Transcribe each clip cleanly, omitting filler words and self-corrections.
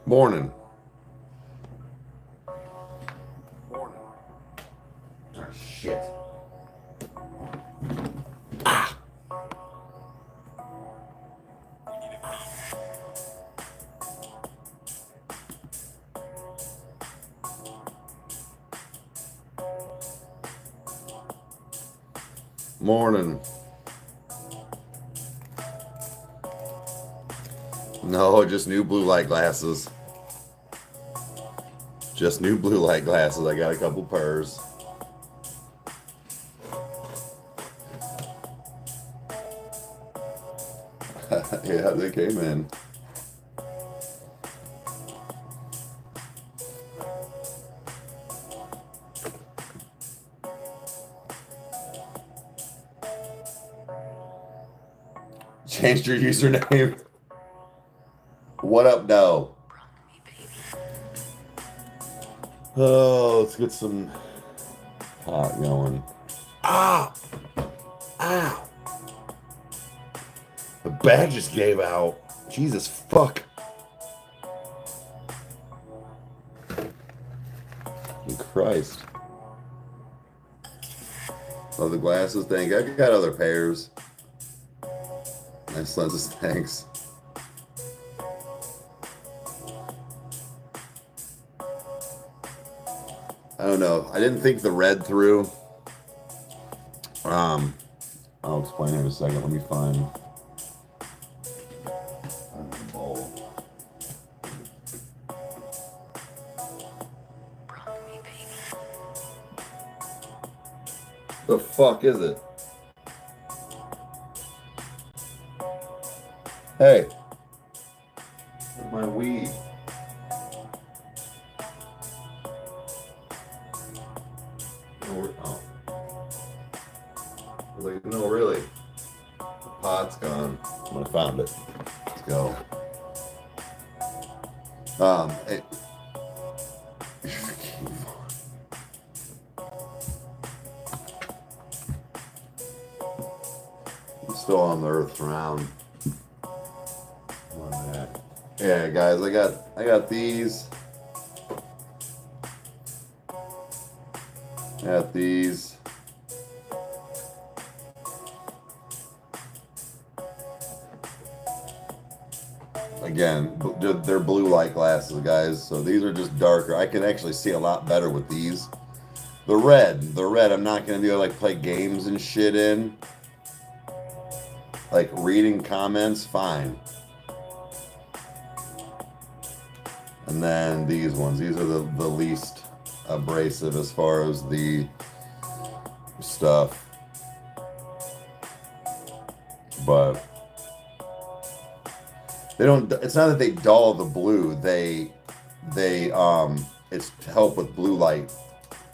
Morning. Oh, shit. Morning. No, just new blue light glasses. Just new blue light glasses. I got a couple pairs. Yeah, they came in. Changed your username. What up, no? Oh, let's get some hot going. Ah! Ow! The bag just gave out. Jesus fuck. Christ. Oh, the glasses, thank you. I got other pairs. Nice lenses, thanks. I don't know. I didn't think the red through. I'll explain in a second. Let me find a bowl. The fuck is it? Hey, where's my weed? Oh. I was like, no, really? The pot's gone. I found it. Let's go. Hey. I'm still on the earth round. Yeah, guys, I got these. Got these. Again, they're blue light glasses, guys. So these are just darker. I can actually see a lot better with these. The red, I'm not gonna be able to like play games and shit in. Like reading comments, fine. And then these ones, these are the least abrasive as far as the stuff. But they don't, it's not that they dull the blue, it's to help with blue light.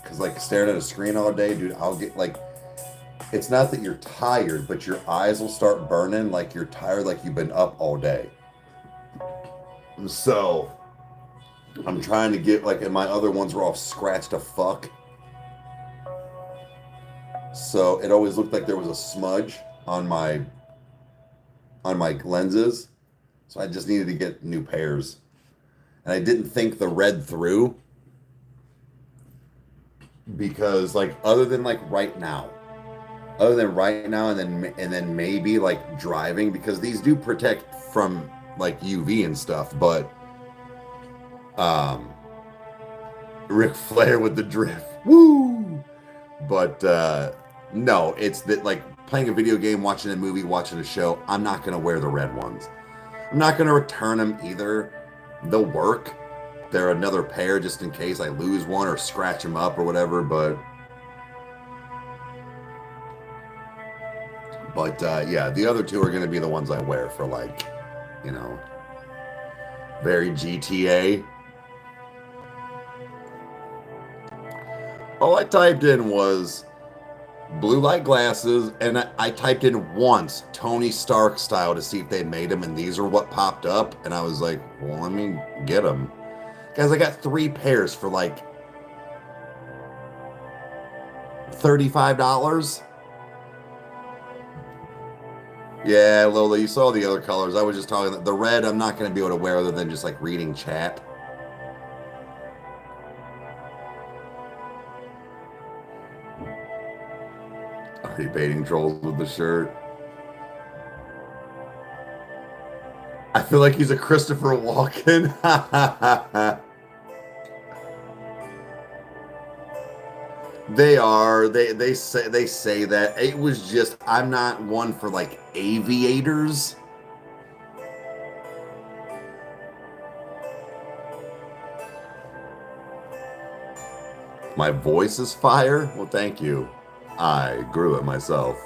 Cause like staring at a screen all day, dude, I'll get like, it's not that you're tired, but your eyes will start burning like you're tired, like you've been up all day. So I'm trying to get like, and my other ones were all scratched to fuck. So it always looked like there was a smudge on my lenses. So I just needed to get new pairs. And I didn't think the red through because like other than right now and then maybe like driving, because these do protect from like UV and stuff, but Ric Flair with the drift. Woo! But no, it's that like playing a video game, watching a movie, watching a show, I'm not going to wear the red ones. I'm not going to return them either. They'll work. They're another pair just in case I lose one or scratch them up or whatever, but yeah, the other two are going to be the ones I wear for like, you know, very GTA. All I typed in was blue light glasses, and I typed in once Tony Stark style to see if they made them, and these are what popped up, and I was like, well, let me get them. Guys, I got 3 pairs for like $35. Yeah, Lola, you saw the other colors. I was just talking. The red, I'm not going to be able to wear other than just like reading chat. Already baiting trolls with the shirt. I feel like he's a Christopher Walken. They are. They say that. It was just I'm not one for like aviators. My voice is fire. Well, thank you. I grew it myself.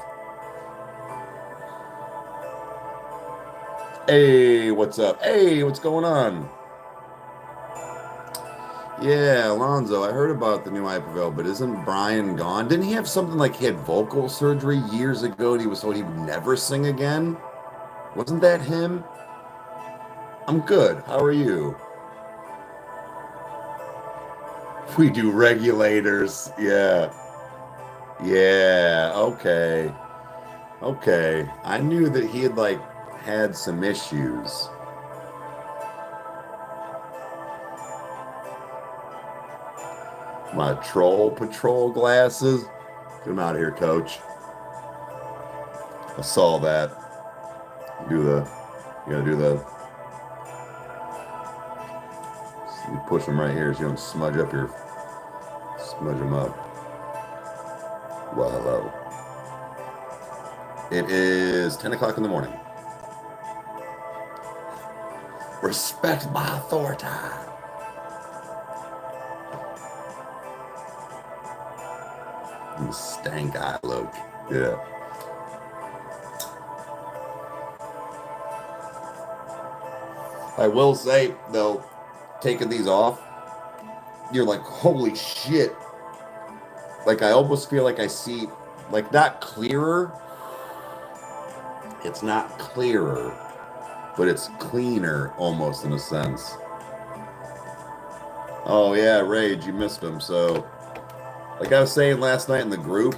Hey, what's up? Hey, what's going on? Yeah, Alonzo, I heard about the new Hypervale, but isn't Brian gone? Didn't he have something like he had vocal surgery years ago and he was told he would never sing again? Wasn't that him? I'm good. How are you? We do regulators. Yeah. Yeah. Okay. Okay. I knew that he had like had some issues. My troll patrol glasses. Get them out of here, coach. I saw that. Do the, you gotta do the, you push them right here so you don't smudge them up. Well, hello. It is 10 o'clock in the morning. Respect my authority. And stank eye look. Yeah. I will say, though, taking these off, you're like, holy shit. Like, I almost feel like I see, like, not clearer. It's not clearer, but it's cleaner almost in a sense. Oh, yeah, Rage, you missed him. So, like I was saying last night in the group,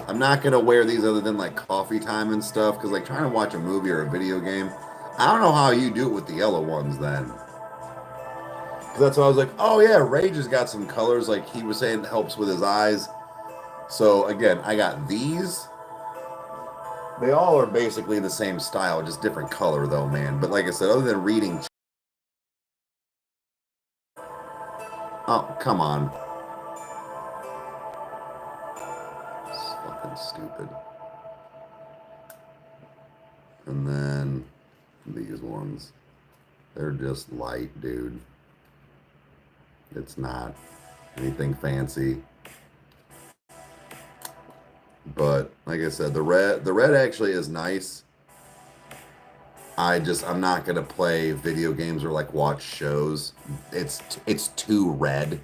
I'm not going to wear these other than, like, coffee time and stuff, because, like, trying to watch a movie or a video game, I don't know how you do it with the yellow ones then. Because that's why I was like, oh, yeah, Rage has got some colors, like he was saying, helps with his eyes. So, again, I got these. They all are basically the same style, just different color, though, man. But like I said, other than reading... Oh, come on. It's fucking stupid. And then these ones. They're just light, dude. It's not anything fancy. But like I said, the red actually is nice. I'm not gonna play video games or like watch shows. It's too red.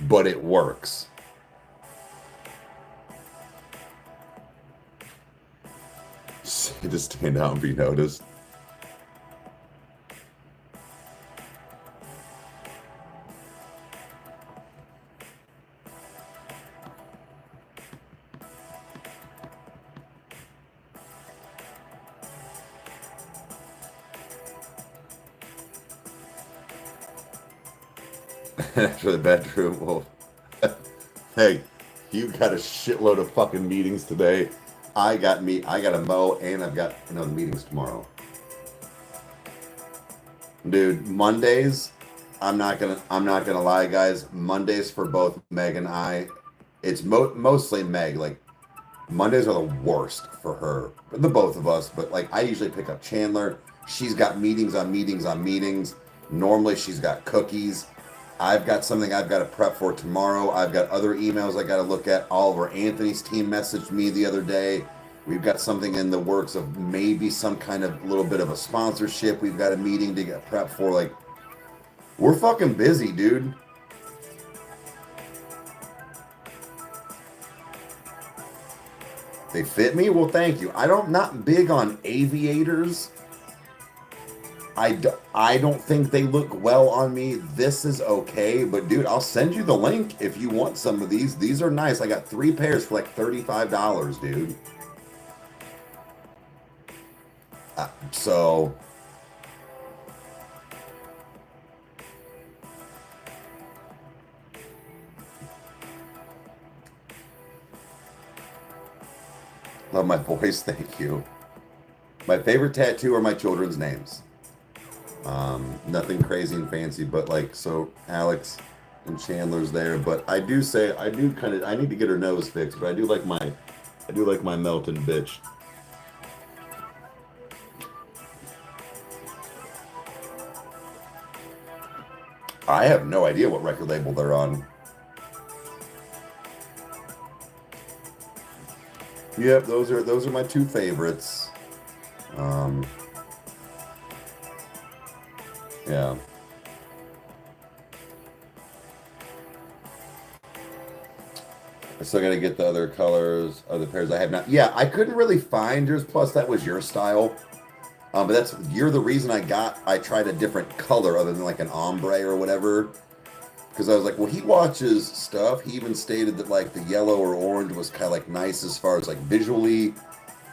But it works. To stand out and be noticed. For the bedroom. Well, hey, you got a shitload of fucking meetings today. I got a mow, and I've got another meetings tomorrow. Dude, Mondays, I'm not gonna lie, guys. Mondays for both Meg and I, it's mostly Meg. Like Mondays are the worst for her, the both of us. But like I usually pick up Chandler. She's got meetings on meetings on meetings. Normally she's got cookies. I've got something I've got to prep for tomorrow. I've got other emails I got to look at. Oliver Anthony's team messaged me the other day. We've got something in the works of maybe some kind of little bit of a sponsorship. We've got a meeting to get prepped for. Like, we're fucking busy, dude. They fit me? Well, thank you. Not big on aviators. I don't think they look well on me. This is okay, but dude, I'll send you the link if you want some of these. These are nice. I got 3 pairs for like $35, dude. So love my voice. Thank you. My favorite tattoo are my children's names. Nothing crazy and fancy, but like, so Alex and Chandler's there. But I do say, I need to get her nose fixed, but I do like my melted bitch. I have no idea what record label they're on. Yep, those are my two favorites. Yeah. I still gotta get the other colors, other pairs I have not. Yeah, I couldn't really find yours. Plus, that was your style. But you're the reason I tried a different color other than like an ombre or whatever. Because I was like, when he watches stuff, he even stated that like the yellow or orange was kind of like nice as far as like visually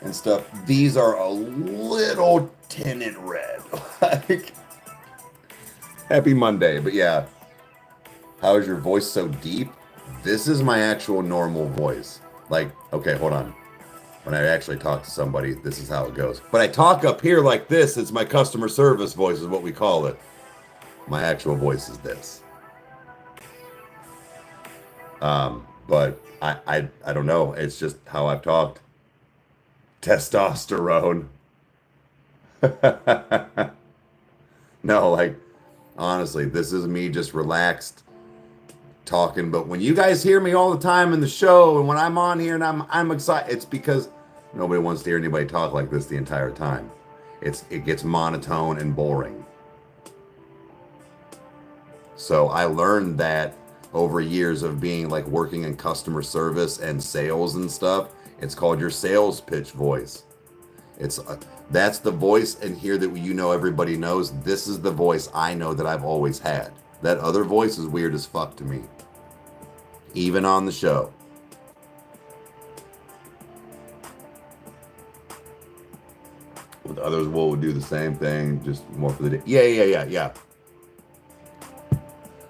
and stuff. These are a little tinted red. Like, happy Monday. But yeah, how is your voice so deep? This is my actual normal voice. Like, okay, hold on. When I actually talk to somebody, this is how it goes. But I talk up here like this. It's my customer service voice is what we call it. My actual voice is this. But I don't know. It's just how I've talked. Testosterone. No, like, honestly, this is me just relaxed talking. But when you guys hear me all the time in the show and when I'm on here and I'm excited, it's because nobody wants to hear anybody talk like this the entire time. It gets monotone and boring. So I learned that over years of being like working in customer service and sales and stuff. It's called your sales pitch voice. It's that's the voice in here that everybody knows. This is the voice I know that I've always had. That other voice is weird as fuck to me. Even on the show. With others, we'll do the same thing, just more for the day. Yeah.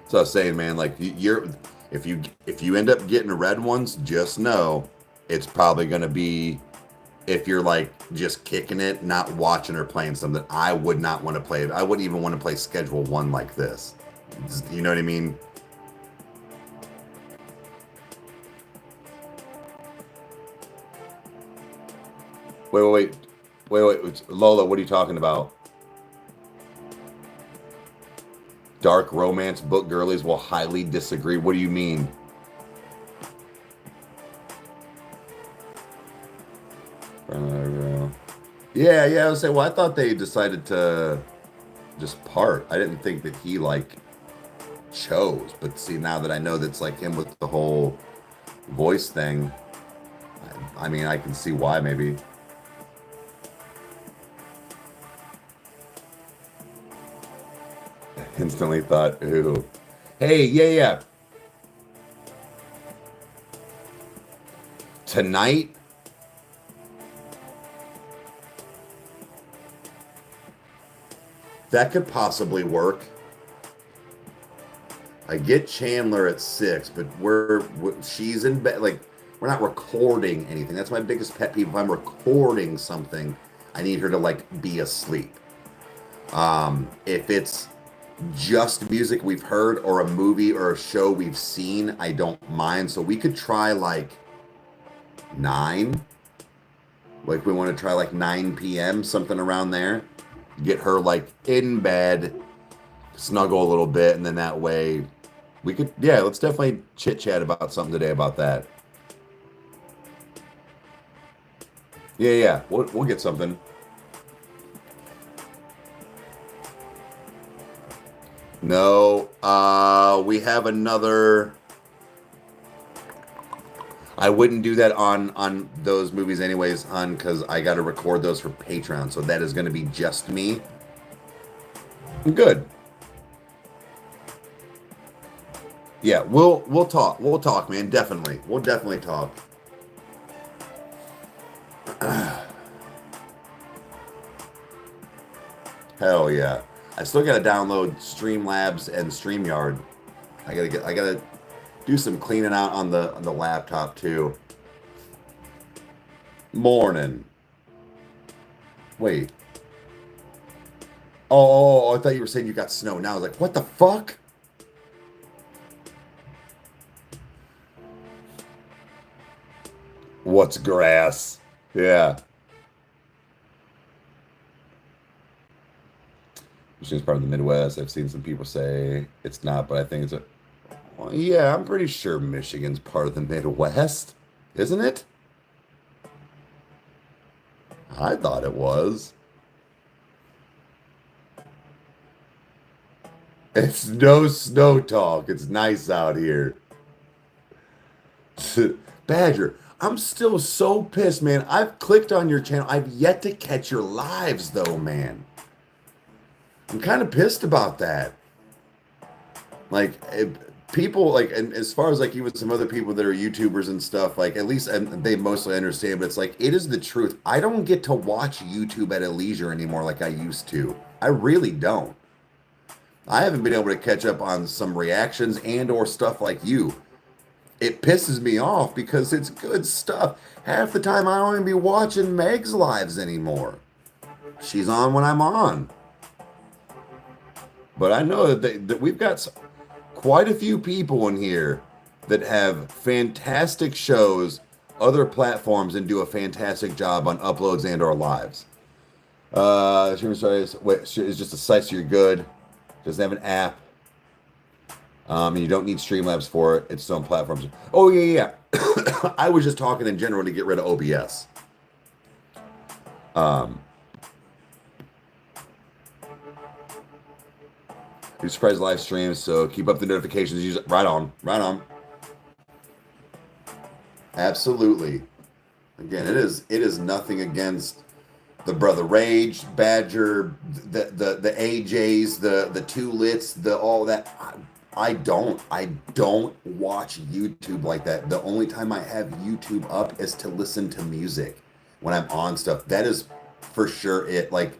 So I was saying, man, like if you end up getting red ones, just know it's probably gonna be if you're like just kicking it, not watching or playing something. I would not want to play. I wouldn't even want to play Schedule 1 like this. You know what I mean? Wait. Lola, what are you talking about? Dark romance book girlies will highly disagree. What do you mean? Yeah, I was saying, well, I thought they decided to just part. I didn't think that he like chose, but see, now that I know that's like him with the whole voice thing, I mean, I can see why maybe. Instantly thought, ooh. Hey, yeah. Tonight, that could possibly work. I get Chandler at 6, but she's in bed. Like, we're not recording anything. That's my biggest pet peeve. If I'm recording something, I need her to like be asleep. If it's just music we've heard or a movie or a show we've seen, I don't mind. So we could try like 9. Like we want to try like 9 p.m., something around there. Get her like in bed, snuggle a little bit, and then that way we could, yeah, let's definitely chit chat about something today about that. Yeah, we'll get something. No, we have another. I wouldn't do that on those movies anyways, because I got to record those for Patreon. So that is going to be just me. Good. Yeah, we'll talk. We'll talk, man. Definitely. We'll definitely talk. Hell yeah. I still gotta download Streamlabs and StreamYard. I gotta do some cleaning out on the laptop too. Morning. Wait. Oh, I thought you were saying you got snow. Now I was like, what the fuck? What's grass? Yeah. Michigan's part of the Midwest. I've seen some people say it's not, but I think it's a. Well, yeah, I'm pretty sure Michigan's part of the Midwest, isn't it? I thought it was. It's no snow talk. It's nice out here. Badger, I'm still so pissed, man. I've clicked on your channel. I've yet to catch your lives, though, man. I'm kind of pissed about that. Like, people, like, and as far as, like, even some other people that are YouTubers and stuff, like, at least and they mostly understand, but it's like, it is the truth. I don't get to watch YouTube at a leisure anymore like I used to. I really don't. I haven't been able to catch up on some reactions and or stuff like you. It pisses me off because it's good stuff. Half the time I don't even be watching Meg's lives anymore. She's on when I'm on. But I know that we've got quite a few people in here that have fantastic shows, other platforms, and do a fantastic job on uploads and or lives. It's just a site, so you're good. Doesn't have an app. And you don't need Streamlabs for it. It's its own platforms. Oh, yeah. I was just talking in general to get rid of OBS. You surprise live streams, so keep up the notifications. Use it. Right on. Right on. Absolutely. Again, it is nothing against the Brother Rage, Badger, the AJs, the Two Lits, the all that. I don't watch YouTube like that. The only time I have YouTube up is to listen to music when I'm on stuff. That is for sure it. Like,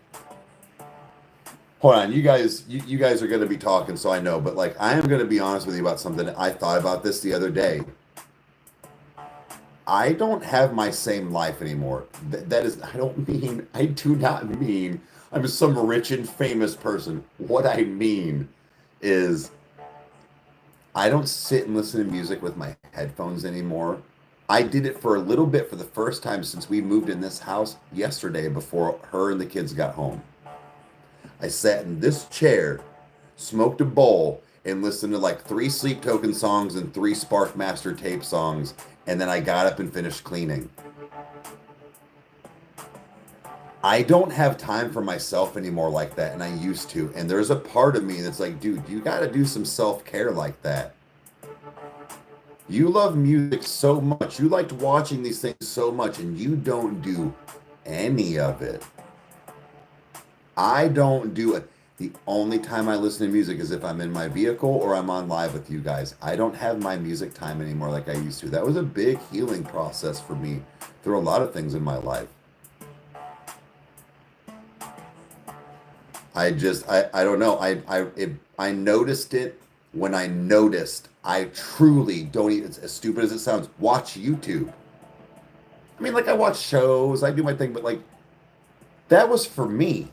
hold on, you guys are gonna be talking, so I know, but like I am gonna be honest with you about something. I thought about this the other day. I don't have my same life anymore. That is, I do not mean I'm some rich and famous person. What I mean is I don't sit and listen to music with my headphones anymore. I did it for a little bit for the first time since we moved in this house yesterday before her and the kids got home. I sat in this chair, smoked a bowl, and listened to like 3 Sleep Token songs and 3 Spark Master tape songs, and then I got up and finished cleaning. I don't have time for myself anymore like that, and I used to. And there's a part of me that's like, dude, you got to do some self-care like that. You love music so much. You liked watching these things so much, and you don't do any of it. I don't do it. The only time I listen to music is if I'm in my vehicle or I'm on live with you guys. I don't have my music time anymore like I used to. That was a big healing process for me through a lot of things in my life. I don't know. I noticed it when I noticed. I truly don't even, as stupid as it sounds, watch YouTube. I mean, like I watch shows, I do my thing, but like that was for me.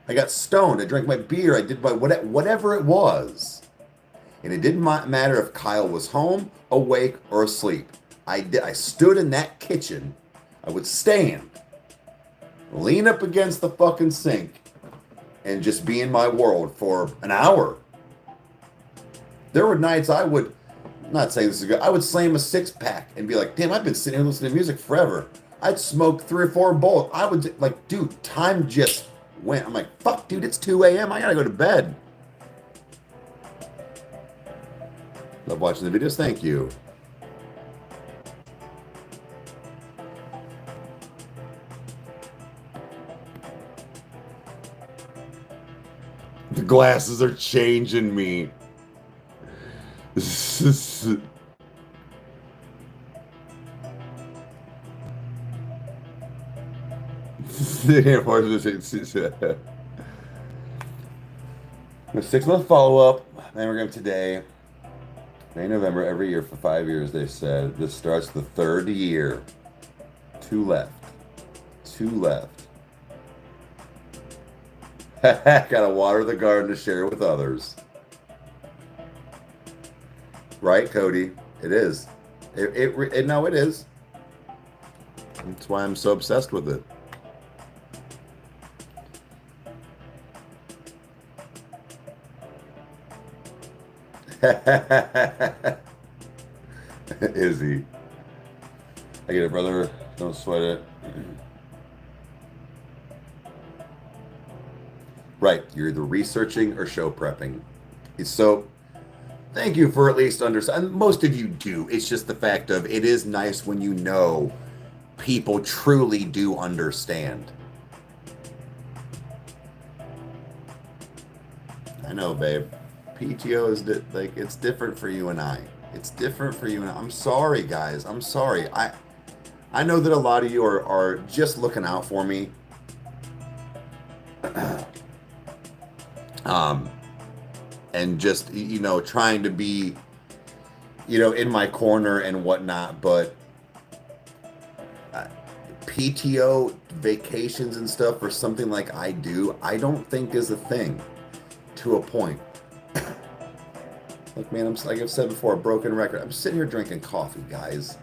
I got stoned. I drank my beer. I did my whatever it was. And it didn't matter if Kyle was home, awake, or asleep. I stood in that kitchen. I would stand, lean up against the fucking sink, and just be in my world for an hour. There were nights I would, I'm not saying this is good, I would slam a 6-pack and be like, damn, I've been sitting here listening to music forever. I'd smoke 3 or 4 bowls. I would, like, dude, time just went. I'm like, fuck, dude, it's 2 a.m. I gotta go to bed. Love watching the videos. Thank you. The glasses are changing me. A 6 month follow-up mammogram today. May, November, every year for 5 years, they said. This starts the third year. Two left. Two left. Gotta water the garden to share with others. Right, Cody? It is. No, it is. That's why I'm so obsessed with it. Izzy. I get it, brother. Don't sweat it. Right. You're either researching or show prepping. So thank you for at least understanding. Most of you do. It's just the fact of it is nice when you know people truly do understand. I know, babe. PTO is like it's different for you and I. It's different for you and I'm sorry, guys. I'm sorry. I know that a lot of you are just looking out for me. And just trying to be in my corner and whatnot, but PTO vacations and stuff for something like I do, I don't think is a thing to a point. Look, man, like I've said before, a broken record. I'm sitting here drinking coffee, guys.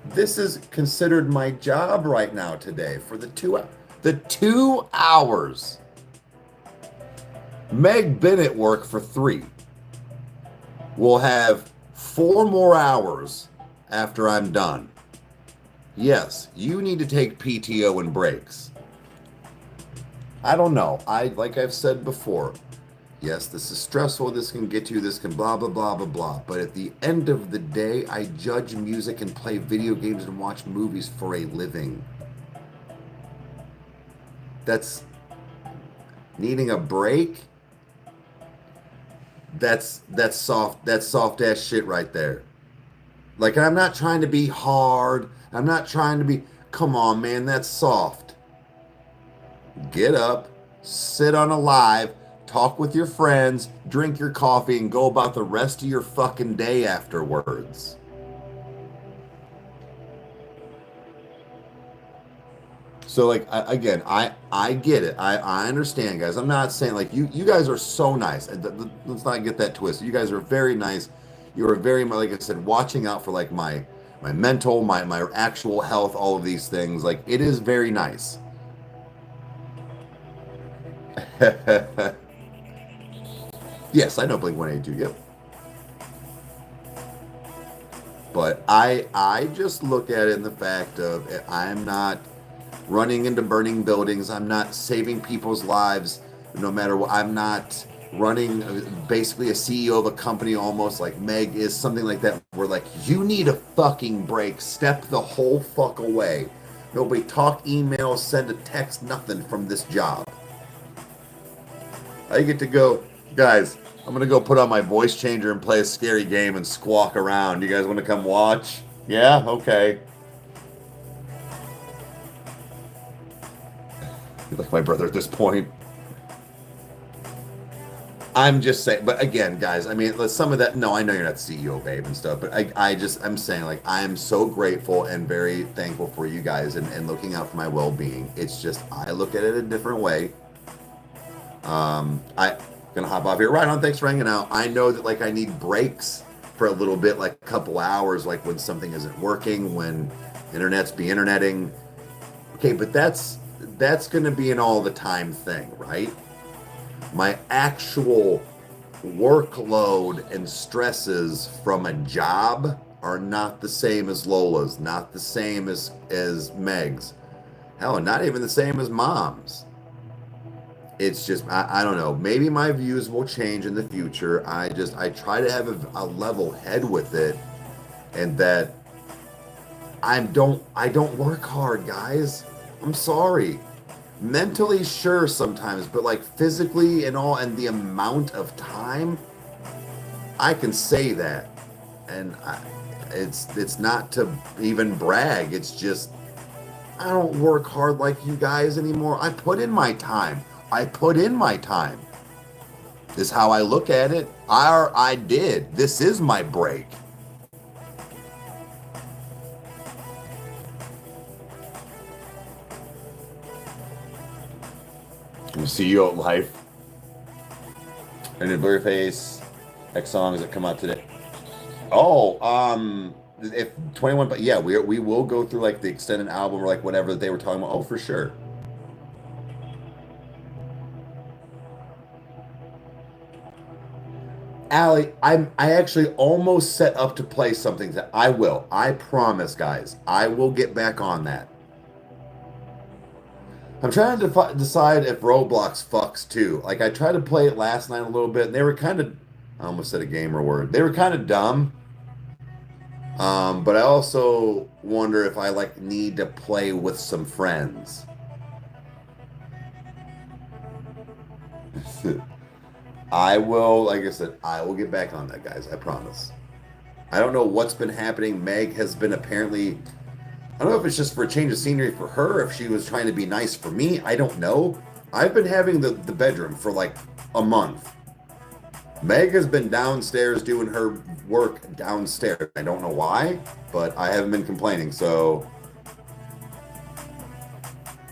This is considered my job right now today for the 2 hours. Meg Bennett work for 3. We'll have 4 more hours after I'm done. Yes, you need to take PTO and breaks. I don't know. Like I've said before, yes, this is stressful, this can get you, this can blah, blah, blah, blah, blah. But at the end of the day, I judge music and play video games and watch movies for a living. That's needing a break. That's soft ass shit right there. Like, I'm not trying to be hard. I'm not trying to be, come on, man, that's soft. Get up, sit on a live, talk with your friends, drink your coffee, and go about the rest of your fucking day afterwards. So, like, I get it. I understand, guys. I'm not saying, like, you guys are so nice. Let's not get that twisted. You guys are very nice. You are very, like I said, watching out for, like, my mental, my actual health, all of these things. Like, it is very nice. Yes, I know Blink-182, yep. But I just look at it in the fact of I'm not running into burning buildings. I'm not saving people's lives no matter what. I'm not running basically a CEO of a company almost like Meg is, something like that. We're like, you need a fucking break. Step the whole fuck away. Nobody talk, email, send a text, nothing from this job. I get to go, guys, I'm going to go put on my voice changer and play a scary game and squawk around. You guys want to come watch? Yeah? Okay. You're like my brother at this point. I'm just saying, but again, guys, I mean, some of that, no, I know you're not CEO, babe, and stuff, but I'm saying, like, I am so grateful and very thankful for you guys and looking out for my well-being. It's just, I look at it a different way. I'm gonna hop off here. Right on, thanks for hanging out. I know that, like, I need breaks for a little bit, like a couple hours, like when something isn't working, when internet's be interneting. Okay, but that's gonna be an all the time thing, right? My actual workload and stresses from a job are not the same as Lola's, not the same as Meg's. Hell, not even the same as Mom's. It's just, I don't know. Maybe my views will change in the future. I try to have a level head with it, and that I don't work hard, guys. I'm sorry. Mentally, sure, sometimes, but like physically and all, and the amount of time, I can say that, and it's not to even brag. It's just I don't work hard like you guys anymore. I put in my time. This is how I look at it. I did. This is my break. We'll see you at life. And then Blurface, X songs that come out today. Oh, if 21, but yeah, we will go through like the extended album or like whatever they were talking about. Oh, for sure. Allie, I actually almost set up to play something that I will. I promise, guys. I will get back on that. I'm trying to decide if Roblox fucks too. Like I tried to play it last night a little bit, and they were kind of. I almost said a gamer word. They were kind of dumb. But I also wonder if I like need to play with some friends. I will, like I said, I will get back on that, guys. I promise. I don't know what's been happening. Meg has been apparently. I don't know if it's just for a change of scenery for her, if she was trying to be nice for me. I don't know. I've been having the bedroom for like a month. Meg has been downstairs doing her work downstairs. I don't know why, but I haven't been complaining. So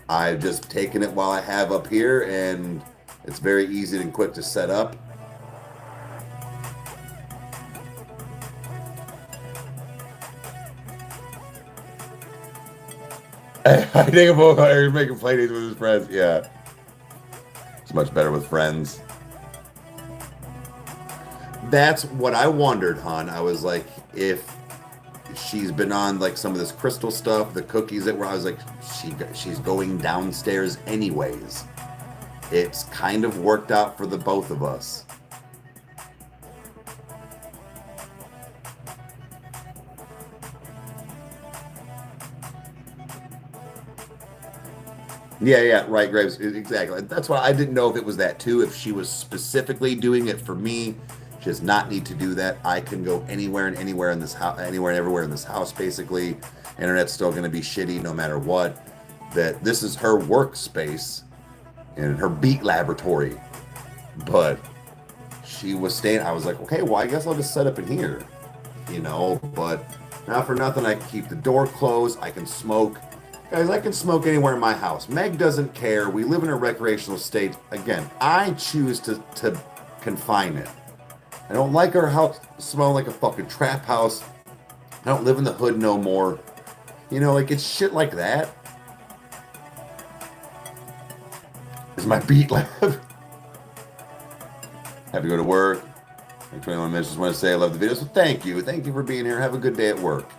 I've just taken it while I have up here, and it's very easy and quick to set up. I think about Eric making playdates with his friends. Yeah. It's much better with friends. That's what I wondered, hon. I was like, if she's been on like some of this crystal stuff, the cookies that were, I was like, she's going downstairs anyways. It's kind of worked out for the both of us. Yeah, right, Graves. Exactly. That's why I didn't know if it was that too. If she was specifically doing it for me, she does not need to do that. I can go anywhere and anywhere in this house, anywhere and everywhere in this house. Basically, internet's still going to be shitty no matter what. That this is her workspace and her beat laboratory. But she was staying. I was like, okay, well, I guess I'll just set up in here, you know. But not for nothing, I can keep the door closed. I can smoke. Guys, I can smoke anywhere in my house. Meg doesn't care. We live in a recreational state. Again, I choose to confine it. I don't like our house smelling like a fucking trap house. I don't live in the hood no more. You know, like it's shit like that. Is my beat lab. Have to go to work. In 21 minutes, just want to say I love the video. So thank you. Thank you for being here. Have a good day at work.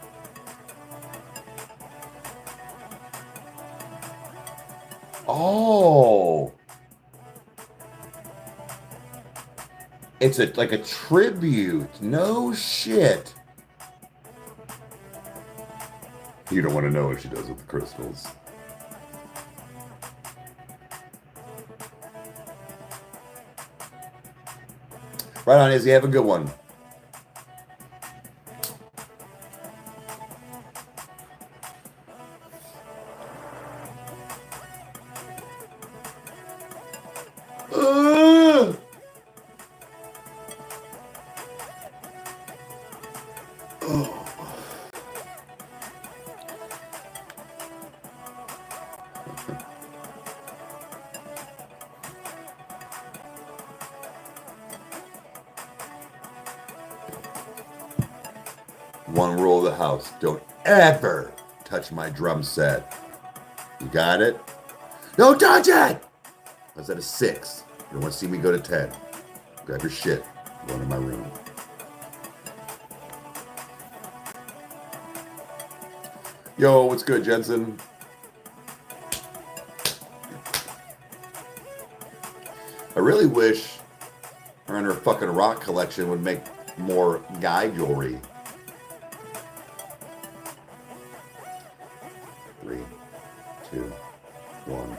Oh. It's like a tribute. No shit. You don't want to know what she does with the crystals. Right on, Izzy. Have a good one. One rule of the house. Don't ever touch my drum set. You got it? Don't touch it! I was at a 6. You don't want to see me go to 10. Grab your shit. Go into my room. Yo, what's good, Jensen? I really wish around her fucking rock collection would make more guy jewelry. 3, 2, 1.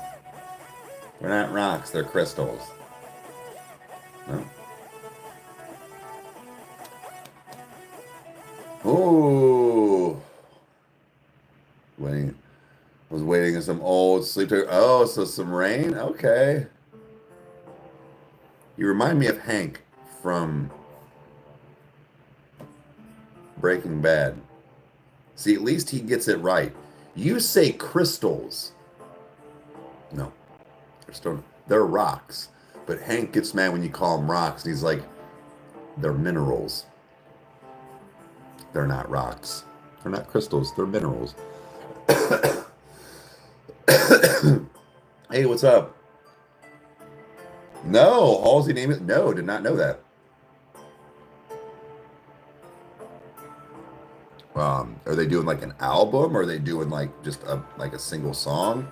They're not rocks, they're crystals. No. Ooh. Waiting. Was waiting in some old sleep. Oh, so some rain? Okay. You remind me of Hank from Breaking Bad. See, at least he gets it right. You say crystals. No, they're rocks. But Hank gets mad when you call them rocks. And he's like, they're minerals. They're not rocks. They're not crystals. They're minerals. Hey, what's up? No, Halsey name it. No, did not know that. Are they doing like an album, or are they doing like just a single song?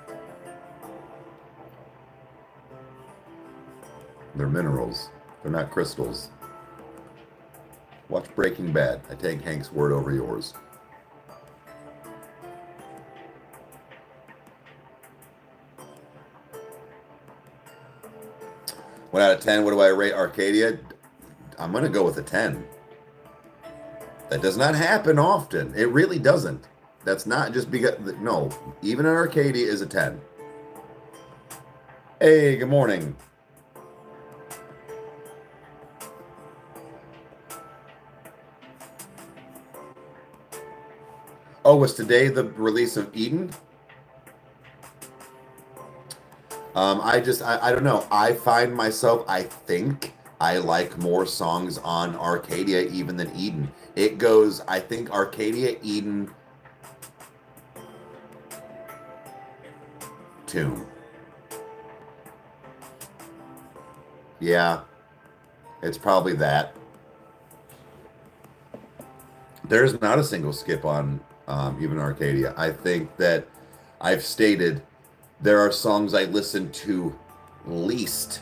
They're minerals. They're not crystals. Watch Breaking Bad. I take Hank's word over yours. One out of 10. What do I rate Arcadia? I'm going to go with a 10. That does not happen often. It really doesn't. That's not just because... No. Even an Arcadia is a 10. Hey, good morning. Oh, was today the release of Eden? I don't know. I find myself, I think I like more songs on Arcadia even than Eden. It goes, I think Arcadia, Eden, Tune. Yeah, it's probably that. There's not a single skip on even Arcadia. I think that I've stated there are songs I listen to least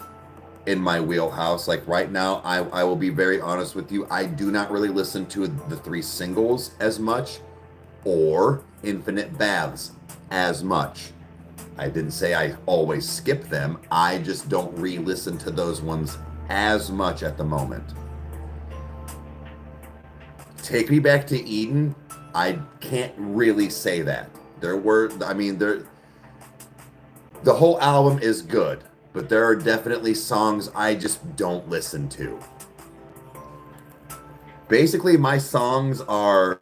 in my wheelhouse. Like right now, I will be very honest with you. I do not really listen to the 3 singles as much or Infinite Baths as much. I didn't say I always skip them. I just don't re-listen to those ones as much at the moment. Take Me Back to Eden, I can't really say that. The whole album is good, but there are definitely songs I just don't listen to. Basically, my songs are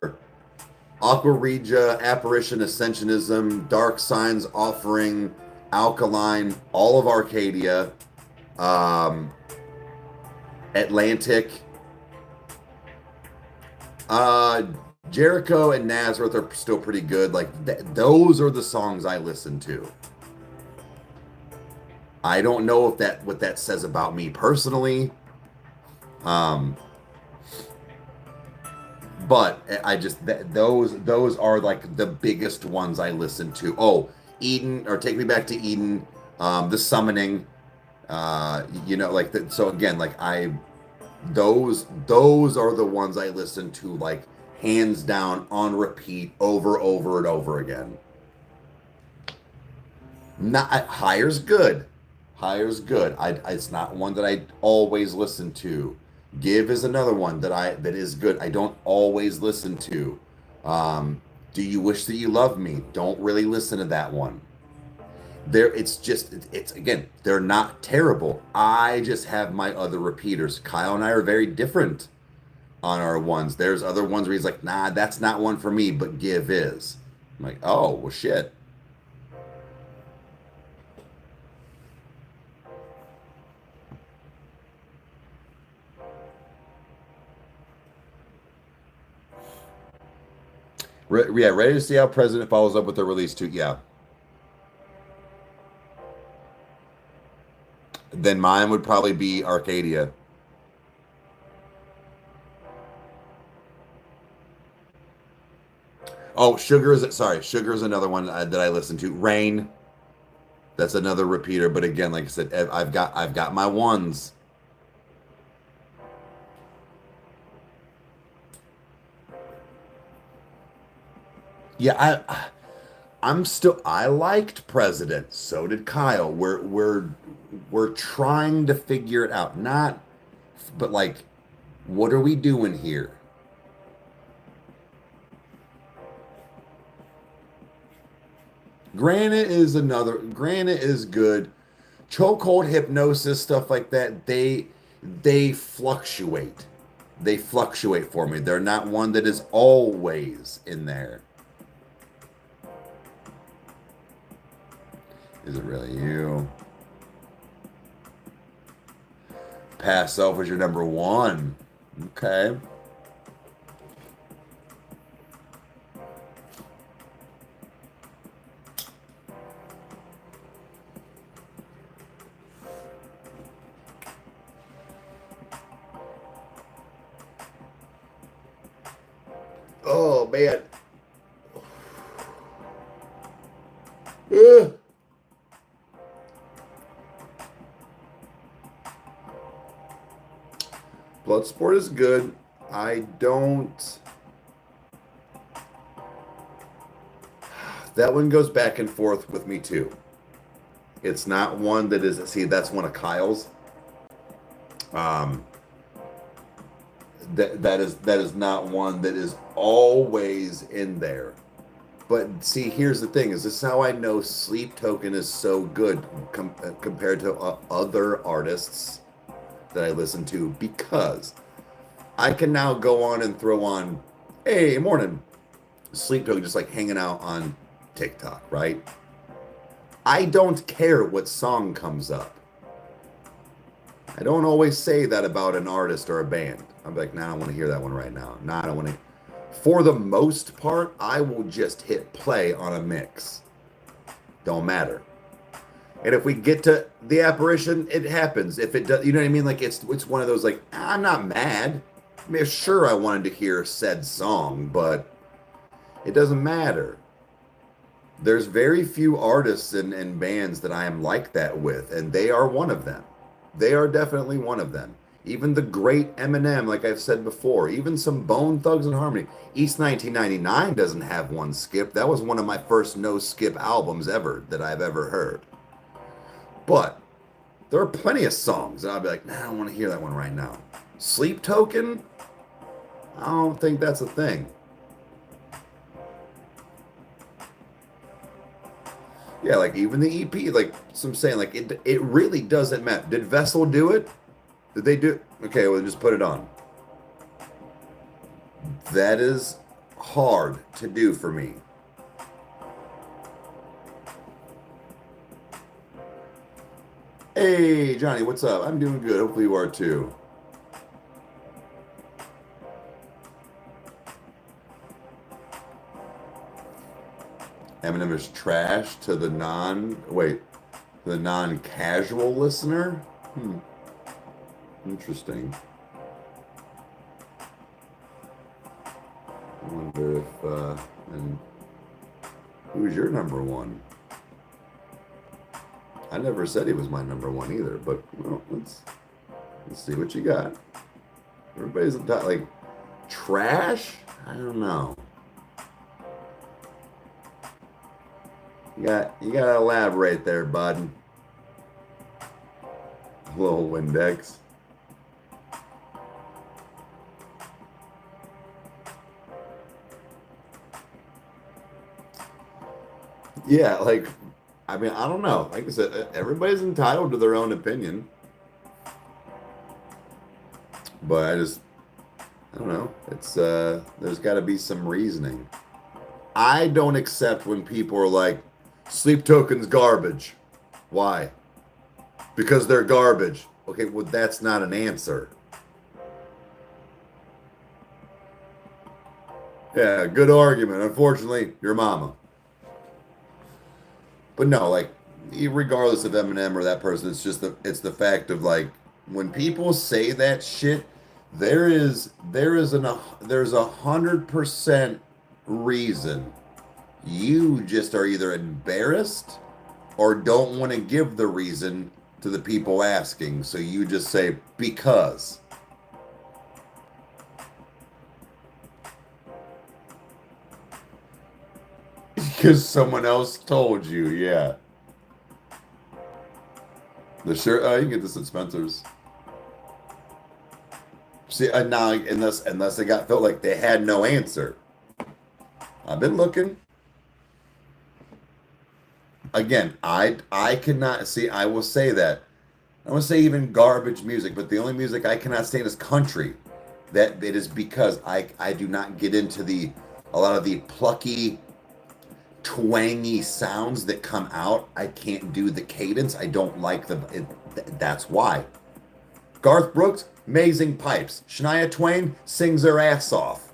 Aqua Regia, Apparition, Ascensionism, Dark Signs, Offering, Alkaline, all of Arcadia, Atlantic. Jericho and Nazareth are still pretty good. Like those are the songs I listen to. I don't know if what that says about me personally. But I just those are like the biggest ones I listen to. Oh, Eden, or Take Me Back to Eden, The Summoning, like that. So again, like those are the ones I listen to like hands down on repeat over and over again. Not Higher's good. Higher's good. It's not one that I always listen to. Give is another one that is good. I don't always listen to. Do You Wish That You Loved Me? Don't really listen to that one. It's again, they're not terrible. I just have my other repeaters. Kyle and I are very different on our ones. There's other ones where he's like, nah, that's not one for me, but Give is. I'm like, oh, well, shit. Yeah, ready to see how President follows up with the release too. Yeah. Then mine would probably be Arcadia. Oh, Sugar is another one that I listen to. Rain, that's another repeater. But again, like I said, I've got my ones. Yeah, I liked President. So did Kyle. We're trying to figure it out. But like, what are we doing here? Granite is good. Chokehold, Hypnosis, stuff like that. they fluctuate. They fluctuate for me. They're not one that is always in there. Is it really you? Past self was your number one. Okay. Oh, man. Ugh. Bloodsport is good. I don't... That one goes back and forth with me, too. It's not one that is... See, that's one of Kyle's. That is not one that is always in there. But see, here's the thing: is this is how I know Sleep Token is so good compared to other artists that I listen to, because I can now go on and throw on, hey, morning, Sleep Token, just like hanging out on TikTok, right? I don't care what song comes up. I don't always say that about an artist or a band. I'm like, nah, I don't want to hear that one right now. Nah, I don't want to. For the most part, I will just hit play on a mix. Don't matter. And if we get to the apparition, it happens. If it does, you know what I mean? Like it's one of those, like, I'm not mad. I mean, sure, I wanted to hear said song, but it doesn't matter. There's very few artists and bands that I am like that with, and they are one of them. They are definitely one of them. Even the great Eminem, like I've said before, even some Bone Thugs and Harmony. East 1999 doesn't have one skip. That was one of my first no skip albums ever that I've ever heard. But there are plenty of songs that I'll be like, nah, I don't want to hear that one right now. Sleep Token? I don't think that's a thing. Yeah, like even the EP, like some saying, like it really doesn't matter. Did Vessel do it? Did they do? Okay, well, just put it on. That is hard to do for me. Hey, Johnny, what's up? I'm doing good. Hopefully you are too. Eminem is trash to the non-casual listener? Interesting. I wonder if, and who's your number one? I never said he was my number one either, but well, let's see what you got. Everybody's like trash? I don't know. You gotta elaborate there, bud. Little Windex. Yeah, like, I mean, I don't know. Like I said, everybody's entitled to their own opinion. But I don't know. It's, there's got to be some reasoning. I don't accept when people are like, Sleep Token's garbage. Why? Because they're garbage. Okay, well, that's not an answer. Yeah, good argument. Unfortunately, your mama. But no, like, regardless of Eminem or that person, it's just it's the fact of, like, when people say that shit, there's 100% reason. You just are either embarrassed or don't want to give the reason to the people asking, so you just say because. Because someone else told you, yeah. The shirt, you can get this at Spencer's. See, now unless they felt like they had no answer. I've been looking. Again, I cannot see. I will say that I want to say even garbage music, but the only music I cannot stand is country. That it is because I do not get into a lot of the plucky, twangy sounds that come out. I can't do the cadence. I don't like that's why. Garth Brooks, amazing pipes. Shania Twain sings her ass off.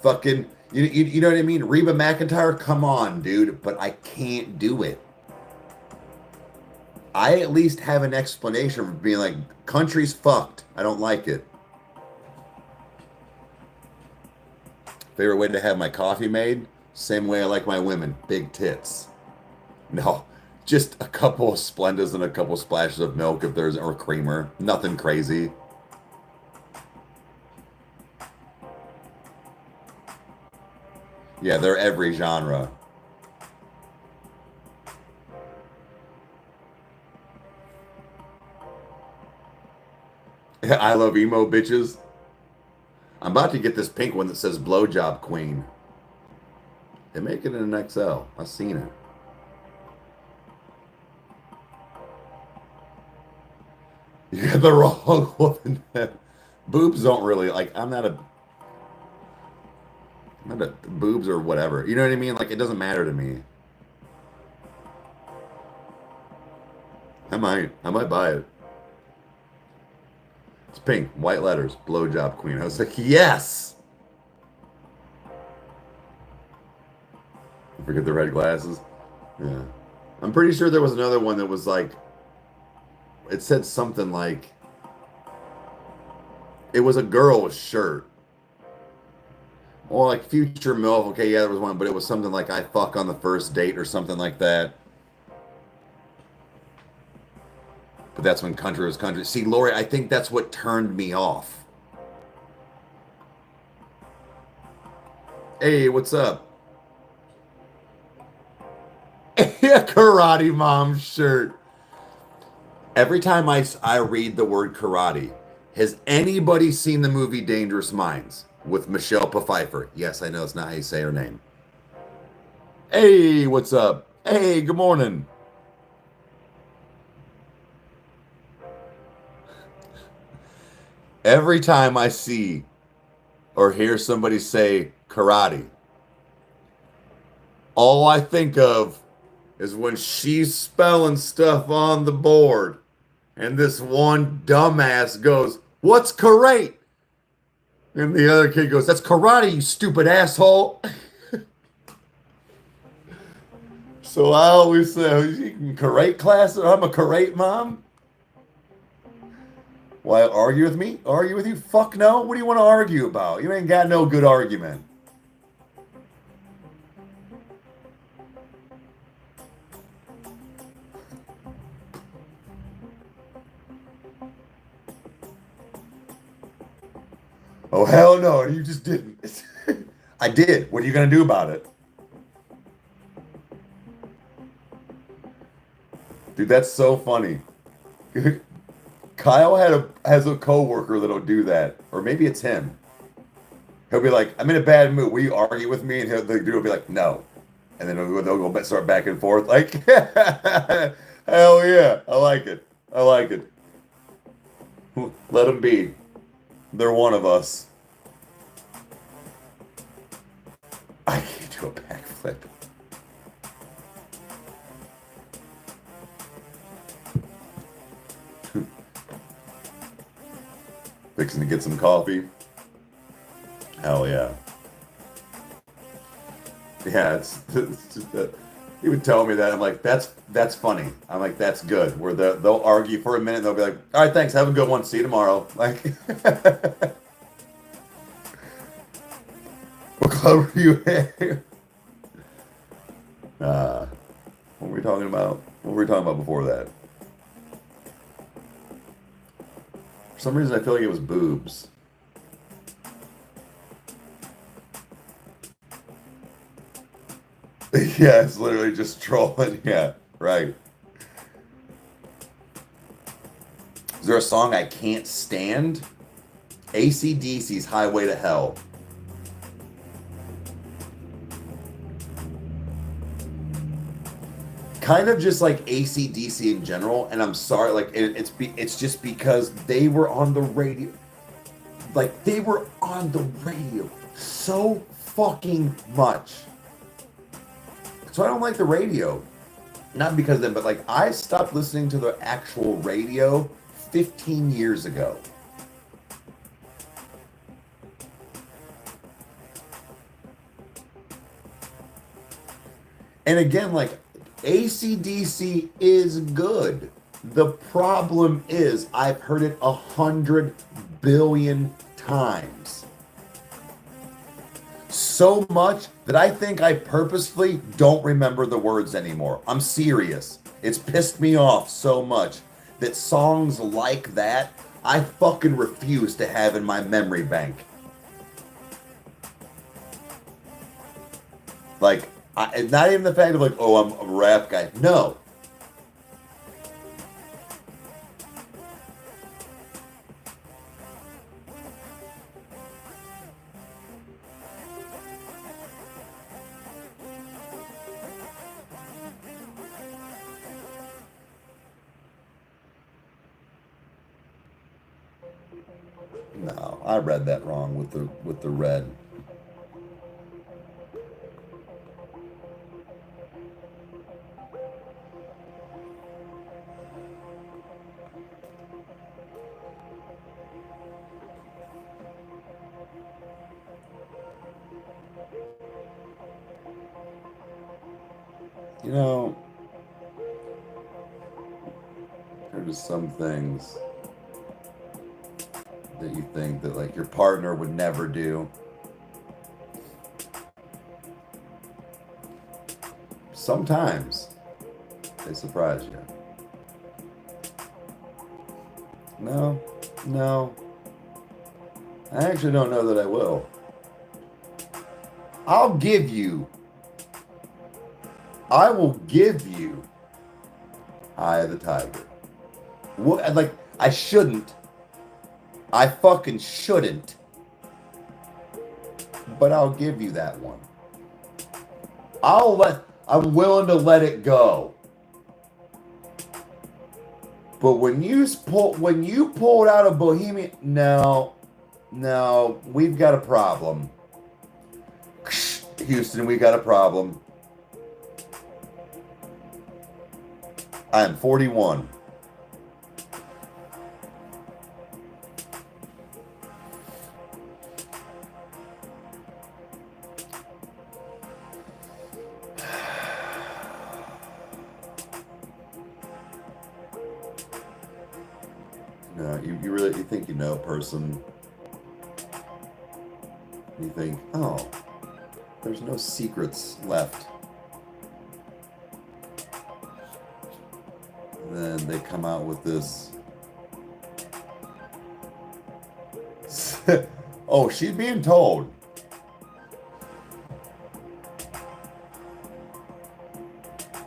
Fucking, you know what I mean? Reba McEntire, come on, dude. But I can't do it. I at least have an explanation for being like, country's fucked. I don't like it. Favorite way to have my coffee made? Same way I like my women. Big tits. No, just a couple of Splendas and a couple splashes of milk if there's, or creamer. Nothing crazy. Yeah, they're every genre. I love emo bitches. I'm about to get this pink one that says Blowjob Queen. They make it in an XL. I've seen it. You got the wrong woman. Boobs don't really, like, I'm not a boobs or whatever. You know what I mean? Like, it doesn't matter to me. I might buy it. It's pink, white letters, Blowjob Queen. I was like, yes! Forget the red glasses. Yeah. I'm pretty sure there was another one that was like, it said something like, it was a girl's shirt. Or like Future MILF. Okay, yeah, there was one, but it was something like I fuck on the first date or something like that. But that's when country was country. See, Lori, I think that's what turned me off. Hey, what's up? Yeah, Karate Mom shirt. Every time I read the word karate, has anybody seen the movie Dangerous Minds with Michelle Pfeiffer? Yes, I know it's not how you say her name. Hey, what's up? Hey, good morning. Every time I see or hear somebody say karate, all I think of is when she's spelling stuff on the board and this one dumbass goes, "What's karate?" And the other kid goes, "That's karate, you stupid asshole." So I always say, "You can karate class? I'm a karate mom." Why argue with me? Argue with you? Fuck no. What do you want to argue about? You ain't got no good argument. Oh, hell no. You just didn't. I did. What are you going to do about it? Dude, that's so funny. Kyle has a coworker that'll do that. Or maybe it's him. He'll be like, "I'm in a bad mood. Will you argue with me?" And the dude will be like, "No." And then they'll go start back and forth. Like, hell yeah. I like it. I like it. Let them be. They're one of us. I can't do a backflip. Fixing to get some coffee. Hell yeah. Yeah, it's just that. He would tell me that. I'm like, that's funny. I'm like, that's good. Where they'll argue for a minute. And they'll be like, "All right, thanks. Have a good one. See you tomorrow." Like, what club were you in? What were we talking about? What were we talking about before that? For some reason, I feel like it was boobs. Yeah, it's literally just trolling. Yeah, right. Is there a song I can't stand? AC/DC's Highway to Hell. kind of just like AC/DC in general, and I'm sorry, like it's just because they were on the radio, like they were on the radio so fucking much. So I don't like the radio, not because of them, but like I stopped listening to the actual radio 15 years ago. And again, like AC/DC is good. The problem is I've heard it 100 billion times. So much that I think I purposefully don't remember the words anymore. I'm serious. It's pissed me off so much that songs like that I fucking refuse to have in my memory bank. Like, not even the fact of like, oh, I'm a rap guy. No. No, I read that wrong with the red. You know, there are just some things that you think that like your partner would never do. Sometimes they surprise you. No. I actually don't know that I will. I will give you Eye of the Tiger. What, like, I shouldn't. I fucking shouldn't. But I'll give you that one. I'm willing to let it go. But when you pulled out of Bohemian, no, we've got a problem. Houston, we got a problem. I am 41. No, you really think you know a person. You think, oh, there's no secrets left. And then they come out with this. Oh, she's being told.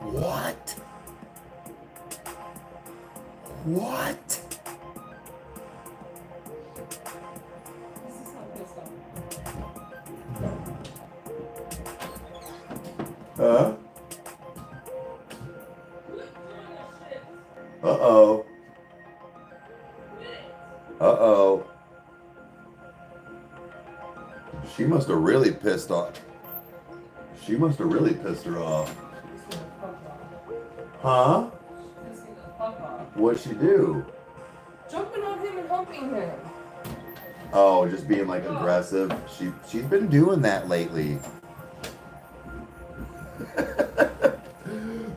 What? What? Huh? Uh-oh. Uh-oh. She must have really pissed off. She must have really pissed her off. Huh? What'd she do? Jumping on him and humping him. Oh, just being like aggressive. She's been doing that lately.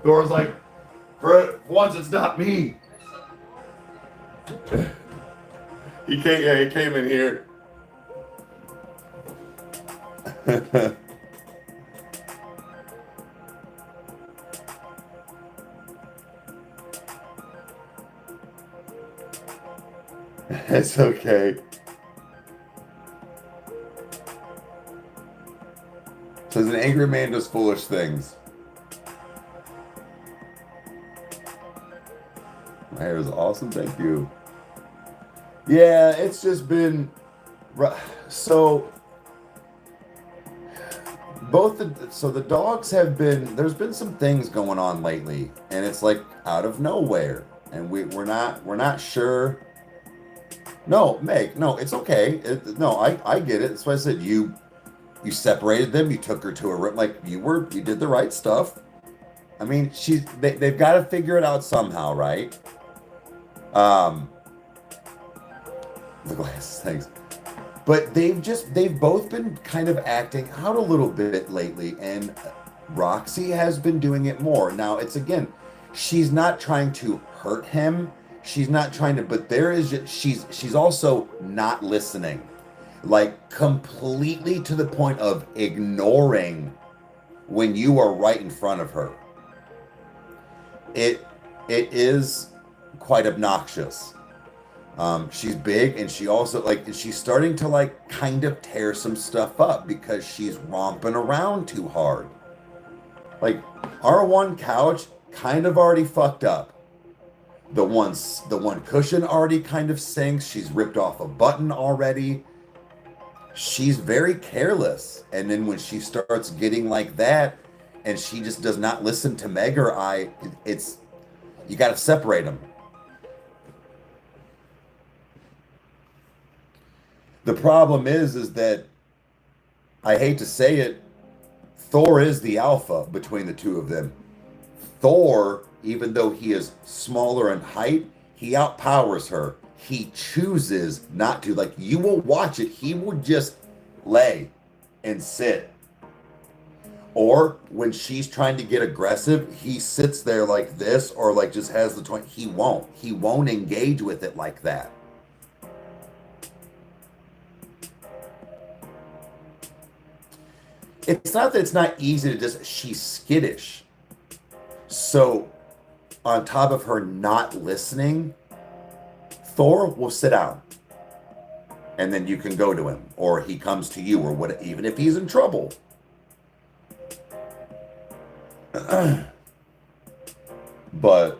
Dora's like, for once it's not me. He came in here. It's okay. Says an angry man does foolish things. My hair is awesome, thank you. Yeah, it's just been so So the dogs have been, there's been some things going on lately, and it's like out of nowhere, and we're not sure. No, Meg, no, it's okay. No, I get it. That's why I said you separated them. You took her to a room. Like you did the right stuff. I mean, they've got to figure it out somehow, right? Um, the glasses, thanks. But they've both been kind of acting out a little bit lately, and Roxy has been doing it more. Now it's again, she's not trying to hurt him. She's not trying to, but there is just, she's also not listening, like completely to the point of ignoring when you are right in front of her. It is quite obnoxious. She's big, and she also she's starting to like kind of tear some stuff up because she's romping around too hard. Like our one couch kind of already fucked up. The one cushion already kind of sinks. She's ripped off a button already. She's very careless, and then when she starts getting like that, and she just does not listen to Meg or I, it's you got to separate them. The problem is that I hate to say it, Thor is the alpha between the two of them. Thor, even though he is smaller in height, he outpowers her. He chooses not to. Like you will watch it, he will just lay and sit. Or when she's trying to get aggressive, he sits there like this, or like just has the toy. He won't. He won't engage with it like that. It's not that it's not easy to just, she's skittish. So, on top of her not listening, Thor will sit down. And then you can go to him, or he comes to you, or what, even if he's in trouble. But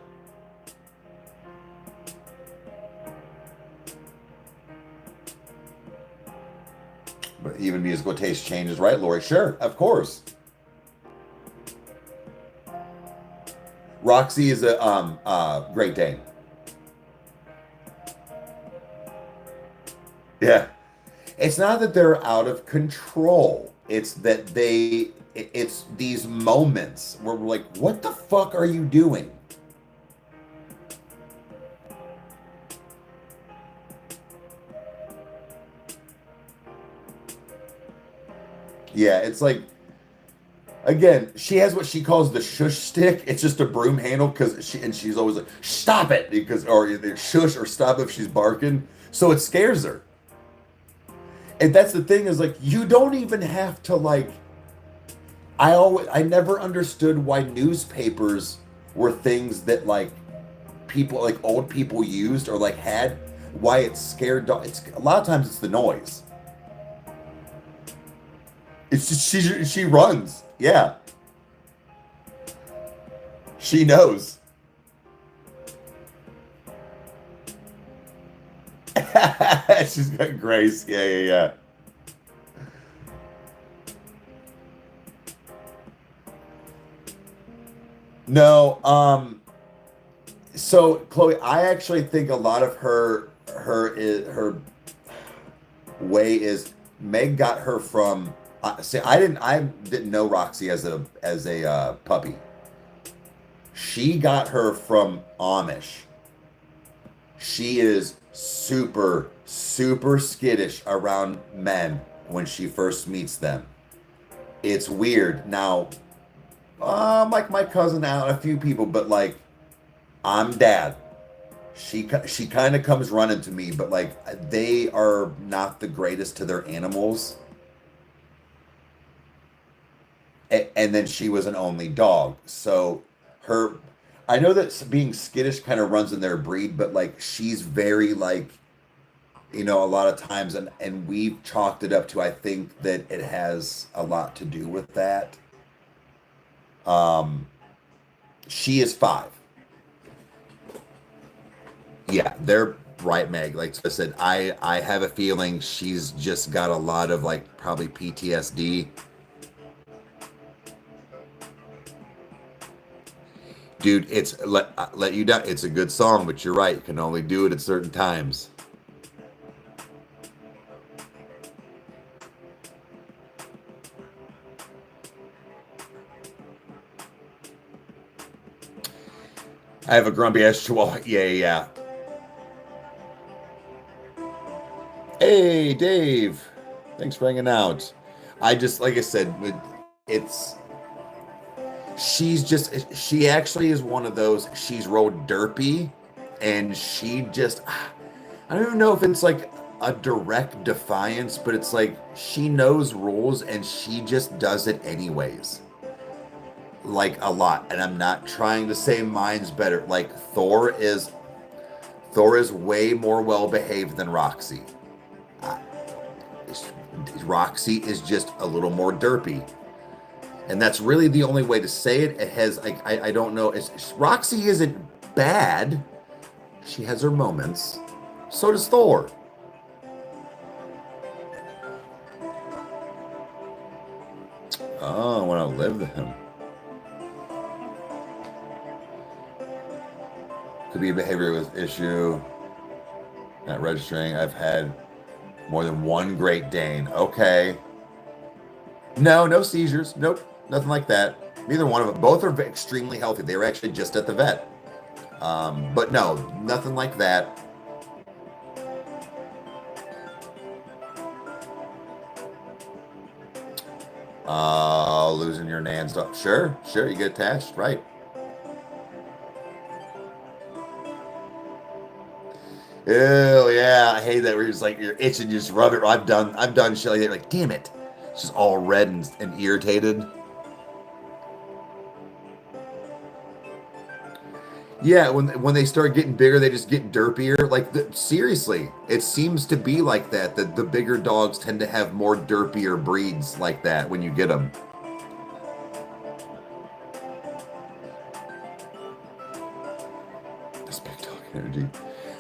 even musical taste changes, right, Lori? Sure, of course. Roxy is a Great Dane. Yeah. It's not that they're out of control. It's that it's these moments where we're like, what the fuck are you doing? Yeah, it's like, again, she has what she calls the shush stick. It's just a broom handle because she's always like, stop it, because or either shush or stop if she's barking. So it scares her. And that's the thing, is like, you don't even have to like, I never understood why newspapers were things that like people, like old people used or like had, why it scared dogs. It's a lot of times it's the noise. It's just she runs. Yeah. She knows. She's got grace. Yeah. No, so Chloe, I actually think a lot of her way is Meg got her from see, I didn't know Roxy as a puppy. She got her from Amish. She is super skittish around men when she first meets them. It's weird. Now, like my cousin out, a few people, but like I'm dad. She kind of comes running to me, but like they are not the greatest to their animals. And then she was an only dog, so I know that being skittish kind of runs in their breed, but like she's very like, a lot of times, and we've chalked it up to, I think that it has a lot to do with that. She is 5. Yeah, they're right, Meg. Like I said, I have a feeling she's just got a lot of like probably PTSD Dude, it's let you down. It's a good song, but you're right. You can only do it at certain times. I have a grumpy ass chihuahua. Yeah. Hey, Dave. Thanks for hanging out. I just, like I said, it's she actually is one of those, she's real derpy, and she just, I don't even know if it's like a direct defiance, but it's like she knows rules and she just does it anyways. Like a lot. And I'm not trying to say mine's better. Like Thor is way more well behaved than Roxy. Uh, Roxy is just a little more derpy. And that's really the only way to say it. It has, I don't know. Roxy isn't bad. She has her moments. So does Thor. Oh, I want to live with him. Could be a behavioral issue. Not registering. I've had more than one Great Dane. Okay. No seizures. Nope. Nothing like that. Neither one of them. Both are extremely healthy. They were actually just at the vet. But no, nothing like that. Losing your nan stuff. Sure, you get attached, right? Ew, yeah, I hate that. Where it's like you're itching, you just rub it. I've done shit like that. Like, damn it, it's just all red and irritated. Yeah, when they start getting bigger, they just get derpier. Like, seriously, it seems to be like that. That the bigger dogs tend to have more derpier breeds like that when you get them. This big dog energy.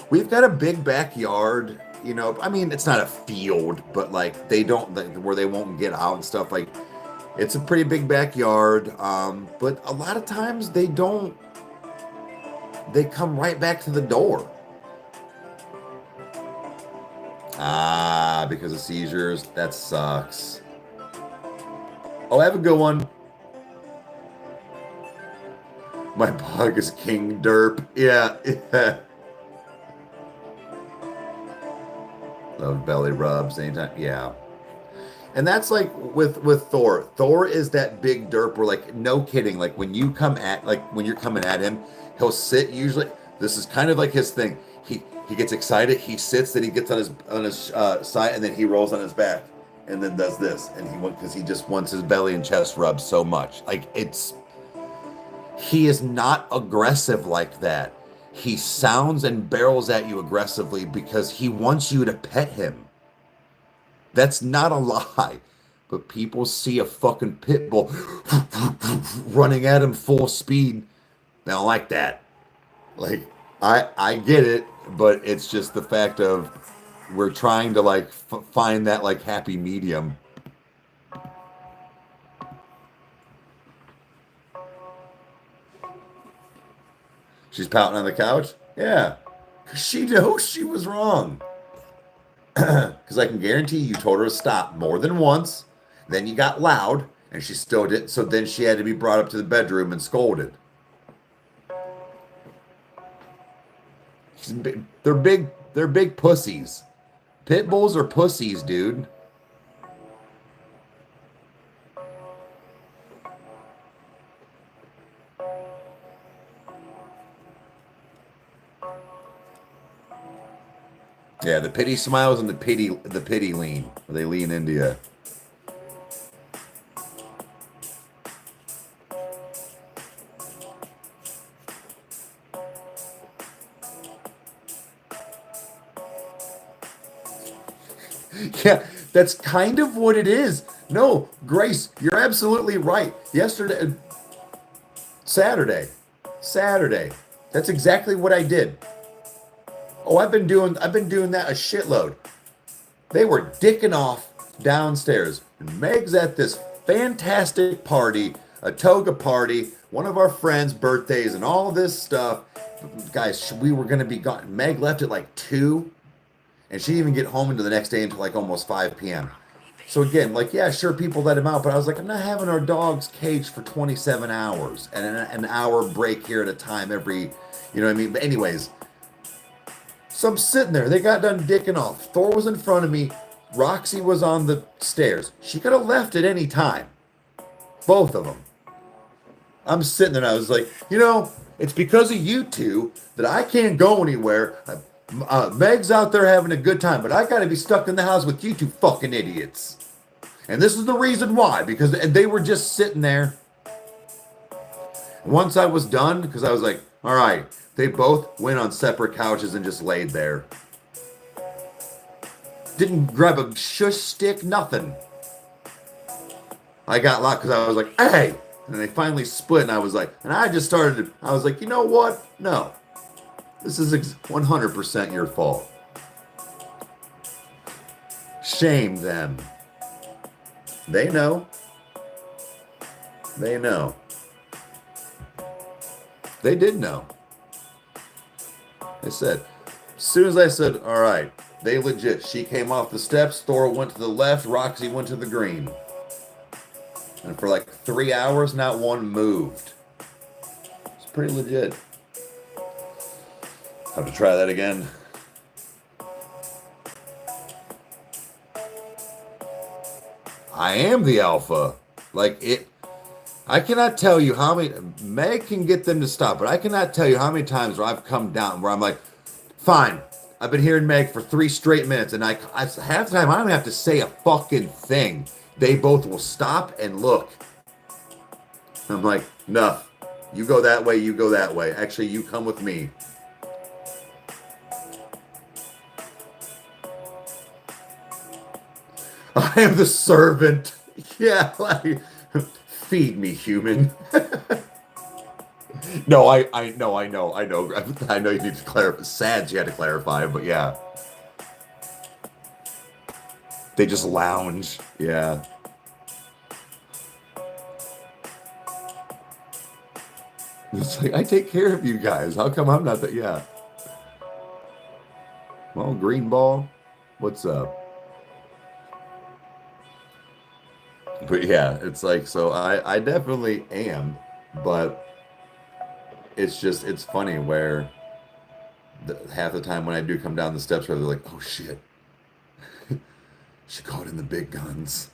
We've got a big backyard. You know, I mean, it's not a field, but like they don't where they won't get out and stuff. Like, it's a pretty big backyard. But a lot of times they don't. They come right back to the door. Because of seizures. That sucks. Oh, have a good one. My pug is King Derp. Yeah. Love belly rubs anytime. Yeah. And that's like with Thor. Thor is that big derp where, like, no kidding, like when you're coming at him, he'll sit usually. This is kind of like his thing. He gets excited, he sits, then he gets on his side, and then he rolls on his back and then does this. And because he just wants his belly and chest rubbed so much. Like, he is not aggressive like that. He sounds and barrels at you aggressively because he wants you to pet him. That's not a lie. But people see a fucking pit bull running at him full speed. They don't like that. Like, I get it, but it's just the fact of we're trying to like find that like happy medium. She's pouting on the couch? Yeah. She knows she was wrong. Because I can guarantee you told her to stop more than once. Then you got loud, and she still did. So then she had to be brought up to the bedroom and scolded. They're big pussies. Pit bulls are pussies, dude. Yeah, the pity smiles and the pity lean. Where they lean into you. Yeah, that's kind of what it is. No, Grace, you're absolutely right. Saturday. That's exactly what I did. Oh, I've been doing that a shitload. They were dicking off downstairs. And Meg's at this fantastic party a toga party, one of our friends' birthdays, and all this stuff. Guys, we were going to be gone. Meg left at like 2, and she didn't even get home until the next day until like almost 5 p.m. So again, like, yeah, sure, people let him out, but I was like, I'm not having our dogs caged for 27 hours and an hour break here at a time every, you know what I mean? But anyways, so I'm sitting there. They got done dicking off. Thor was in front of me. Roxy was on the stairs. She could have left at any time. Both of them. I'm sitting there and I was like, it's because of you two that I can't go anywhere. Meg's out there having a good time, but I got to be stuck in the house with you two fucking idiots. And this is the reason why, because they were just sitting there. Once I was done, because I was like, all right, they both went on separate couches and just laid there. Didn't grab a shush stick, nothing. I got locked because I was like, hey! And they finally split, and I was like, I was like, you know what? No. This is 100% your fault. Shame them. They know. They know. They did know. I said, as soon as I said, all right, they legit. She came off the steps. Thor went to the left. Roxy went to the green. And for like 3 hours, not one moved. It's pretty legit. Have to try that again. I am the alpha. Like it. I cannot tell you how many. Meg can get them to stop, but I cannot tell you how many times where I've come down where I'm like, fine. I've been hearing Meg for 3 straight minutes, and I half the time I don't have to say a fucking thing. They both will stop and look. I'm like, no. You go that way. You go that way. Actually, you come with me. I am the servant. Yeah, like, feed me, human. No, I know. I know you need to clarify. Sad you had to clarify, but yeah. They just lounge. Yeah. It's like, I take care of you guys. How come I'm not that? Yeah. Well, green ball, what's up? But yeah, it's like, so I definitely am, but it's funny where half the time when I do come down the steps where they're like, oh shit, she called in the big guns.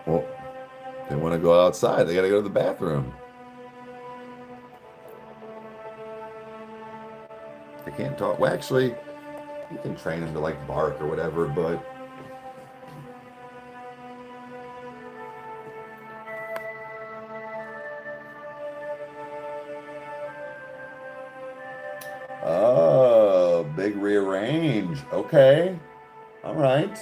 Well, they want to go outside. They got to go to the bathroom. They can't talk. Well, actually, you can train them to like bark or whatever, but oh, big rearrange. Okay. All right.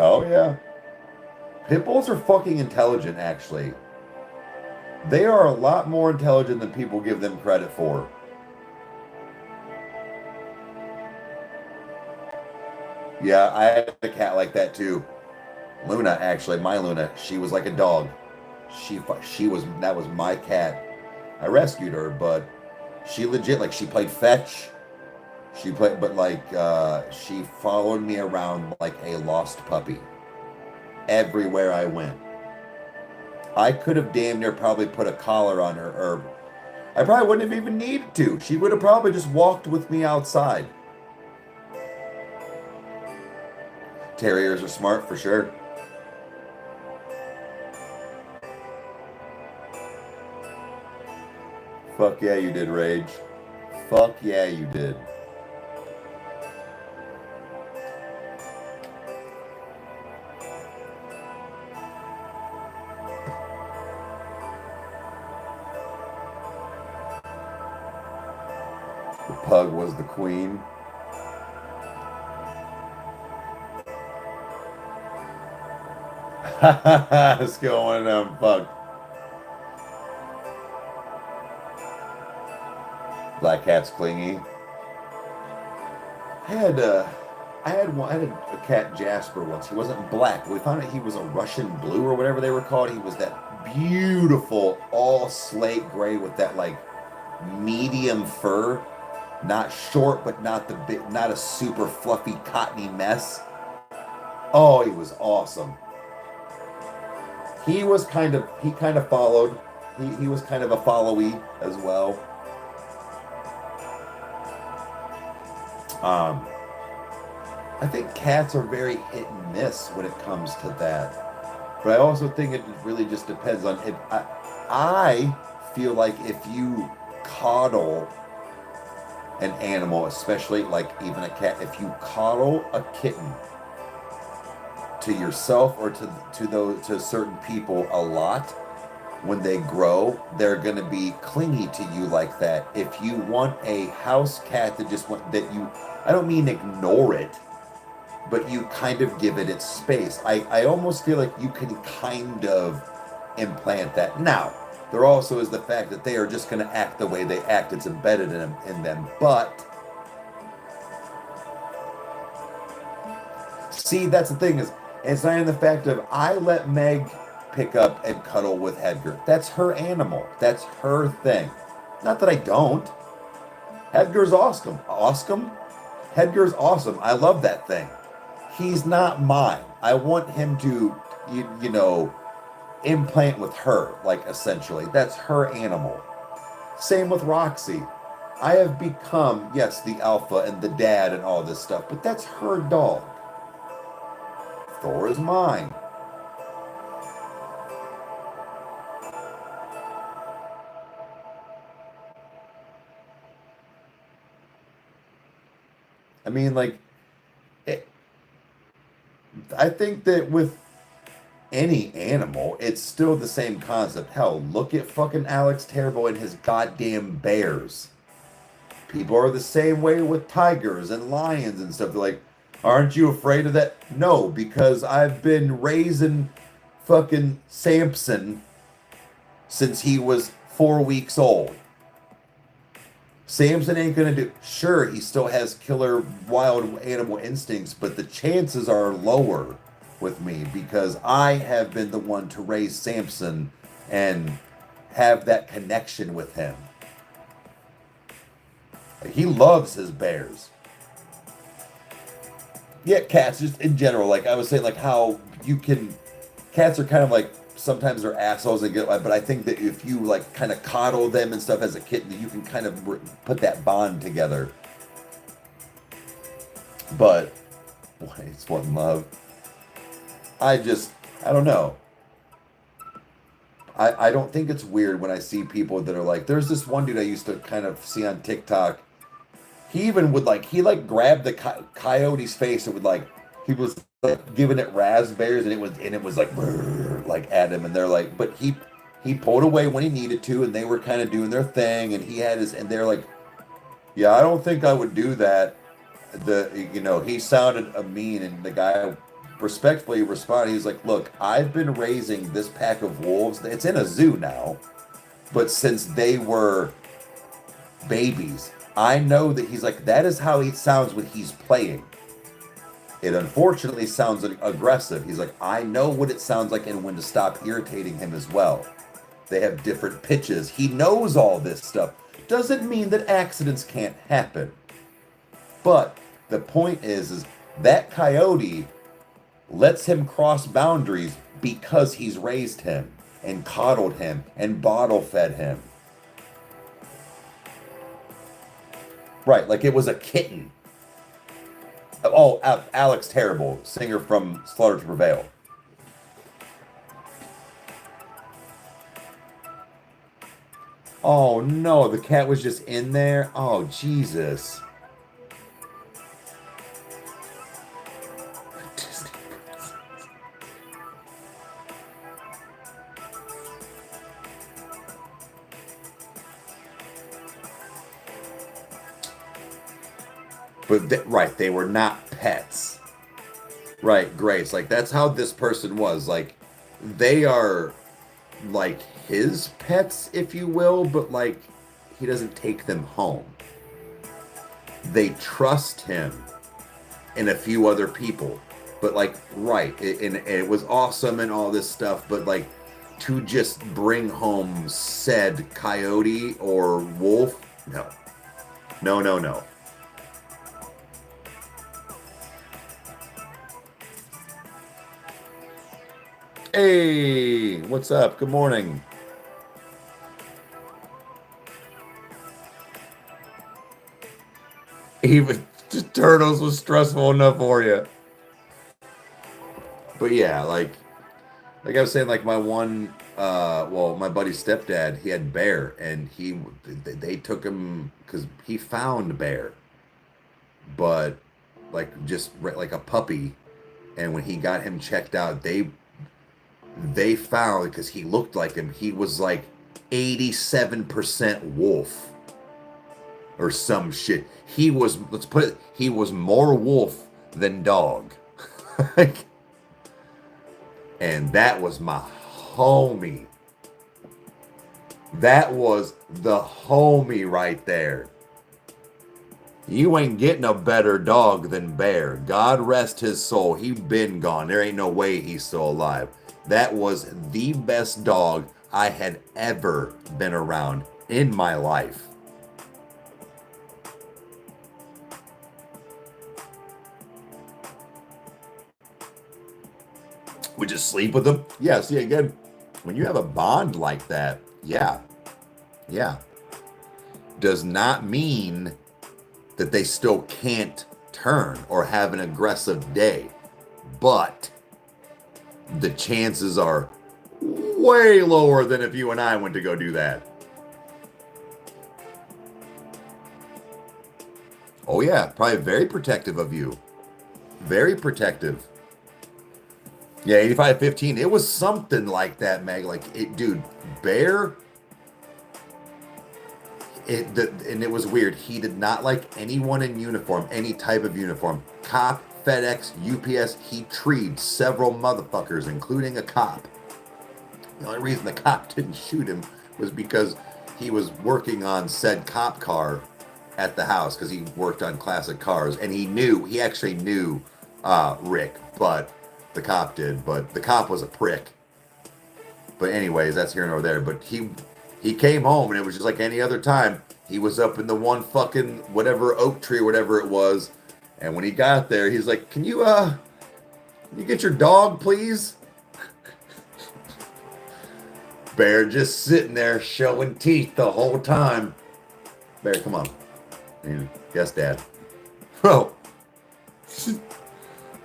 Oh, yeah. Pit bulls are fucking intelligent, actually. They are a lot more intelligent than people give them credit for. Yeah, I had a cat like that too. Luna, actually, my Luna, she was like a dog. That was my cat. I rescued her, but she legit, like, she played fetch. She followed me around like a lost puppy. Everywhere I went. I could have damn near probably put a collar on her, or I probably wouldn't have even needed to. She would have probably just walked with me outside. Terriers are smart for sure. Fuck yeah, you did, Rage. Fuck yeah, you did. The pug was the queen. It's going fuck. Black cat's clingy. I had I had a cat Jasper once. He wasn't black. We found out he was a Russian blue or whatever they were called. He was that beautiful all slate gray with that like medium fur, not short but not the big, not a super fluffy cottony mess. Oh, he was awesome. He kind of followed. He was kind of a followy as well. I think cats are very hit and miss when it comes to that. But I also think it really just depends on it. I feel like if you coddle an animal, especially like even a cat, if you coddle a kitten to yourself or to certain people a lot, when they grow, they're going to be clingy to you like that. If you want a house cat that just want that you, I don't mean ignore it, but you kind of give it its space. I almost feel like you can kind of implant that. Now, there also is the fact that they are just going to act the way they act. It's embedded in them. But see, that's the thing is, it's not in the fact of I let Meg pick up and cuddle with Edgar. That's her animal. That's her thing. Not that I don't. Edgar's awesome. Awesome? Edgar's awesome. I love that thing. He's not mine. I want him to, you know, implant with her, like essentially. That's her animal. Same with Roxy. I have become, yes, the alpha and the dad and all this stuff, but that's her dog. Thor is mine. I mean, like, I think that with any animal, it's still the same concept. Hell, look at fucking Alex Terrible and his goddamn bears. People are the same way with tigers and lions and stuff. They're like, aren't you afraid of that? No, because I've been raising fucking Samson since he was 4 weeks old. Samson ain't gonna do. Sure, he still has killer wild animal instincts, but the chances are lower with me because I have been the one to raise Samson and have that connection with him. He loves his bears. Yeah, cats, just in general, like I was saying, like how you can, cats are kind of like, sometimes they're assholes and get, but I think that if you like kind of coddle them and stuff as a kitten, you can kind of put that bond together. But, boy, it's one love. I don't know. I don't think it's weird when I see people that are like, there's this one dude I used to kind of see on TikTok. He even would like, he like grabbed the coyote's face and would like, he was like giving it raspberries and it was like, brrr, like at him. And they're like, but he pulled away when he needed to and they were kind of doing their thing and he had his, and they're like, yeah, I don't think I would do that. He sounded mean and the guy respectfully responded. He was like, look, I've been raising this pack of wolves. It's in a zoo now, but since they were babies, I know that he's like, that is how he sounds when he's playing. It unfortunately sounds aggressive. He's like, I know what it sounds like and when to stop irritating him as well. They have different pitches. He knows all this stuff. Doesn't mean that accidents can't happen. But the point is that coyote lets him cross boundaries because he's raised him and coddled him and bottle fed him. Right, like it was a kitten. Oh, Alex Terrible, singer from Slaughter to Prevail. Oh no, the cat was just in there. Oh, Jesus. But right, they were not pets. Right, Grace. Like that's how this person was. Like they are like his pets, if you will, but like he doesn't take them home. They trust him and a few other people. But like, right, and it was awesome and all this stuff, but like to just bring home said coyote or wolf, no. No, no, no. Hey, what's up? Good morning. Even just turtles was stressful enough for you. But yeah, like I was saying, like my one, well, my buddy's stepdad, he had bear, and they took him because he found bear, but like just like a puppy, and when he got him checked out, they found because he looked like him, he was like 87% wolf or some shit. He was, let's put it, he was more wolf than dog. Like, and that was my homie. That was the homie right there. You ain't getting a better dog than Bear. God rest his soul. He been gone. There ain't no way he's still alive. That was the best dog I had ever been around in my life. Would you sleep with them? Yeah, see, again, when you have a bond like that, yeah. Does not mean that they still can't turn or have an aggressive day. But the chances are way lower than if you and I went to go do that. Oh yeah, probably very protective of you. Very protective. Yeah, 85-15. It was something like that, Meg. Like it, dude, Bear. And it was weird. He did not like anyone in uniform, any type of uniform. Cop, FedEx, UPS. He treed several motherfuckers, including a cop. The only reason the cop didn't shoot him was because he was working on said cop car at the house because he worked on classic cars, and he actually knew Rick, but the cop did. But the cop was a prick. But anyways, that's here and over there. But he came home, and it was just like any other time. He was up in the one fucking whatever oak tree or whatever it was. And when he got there, he's like, can you get your dog, please? Bear just sitting there showing teeth the whole time. Bear, come on. Yes, Dad. Bro.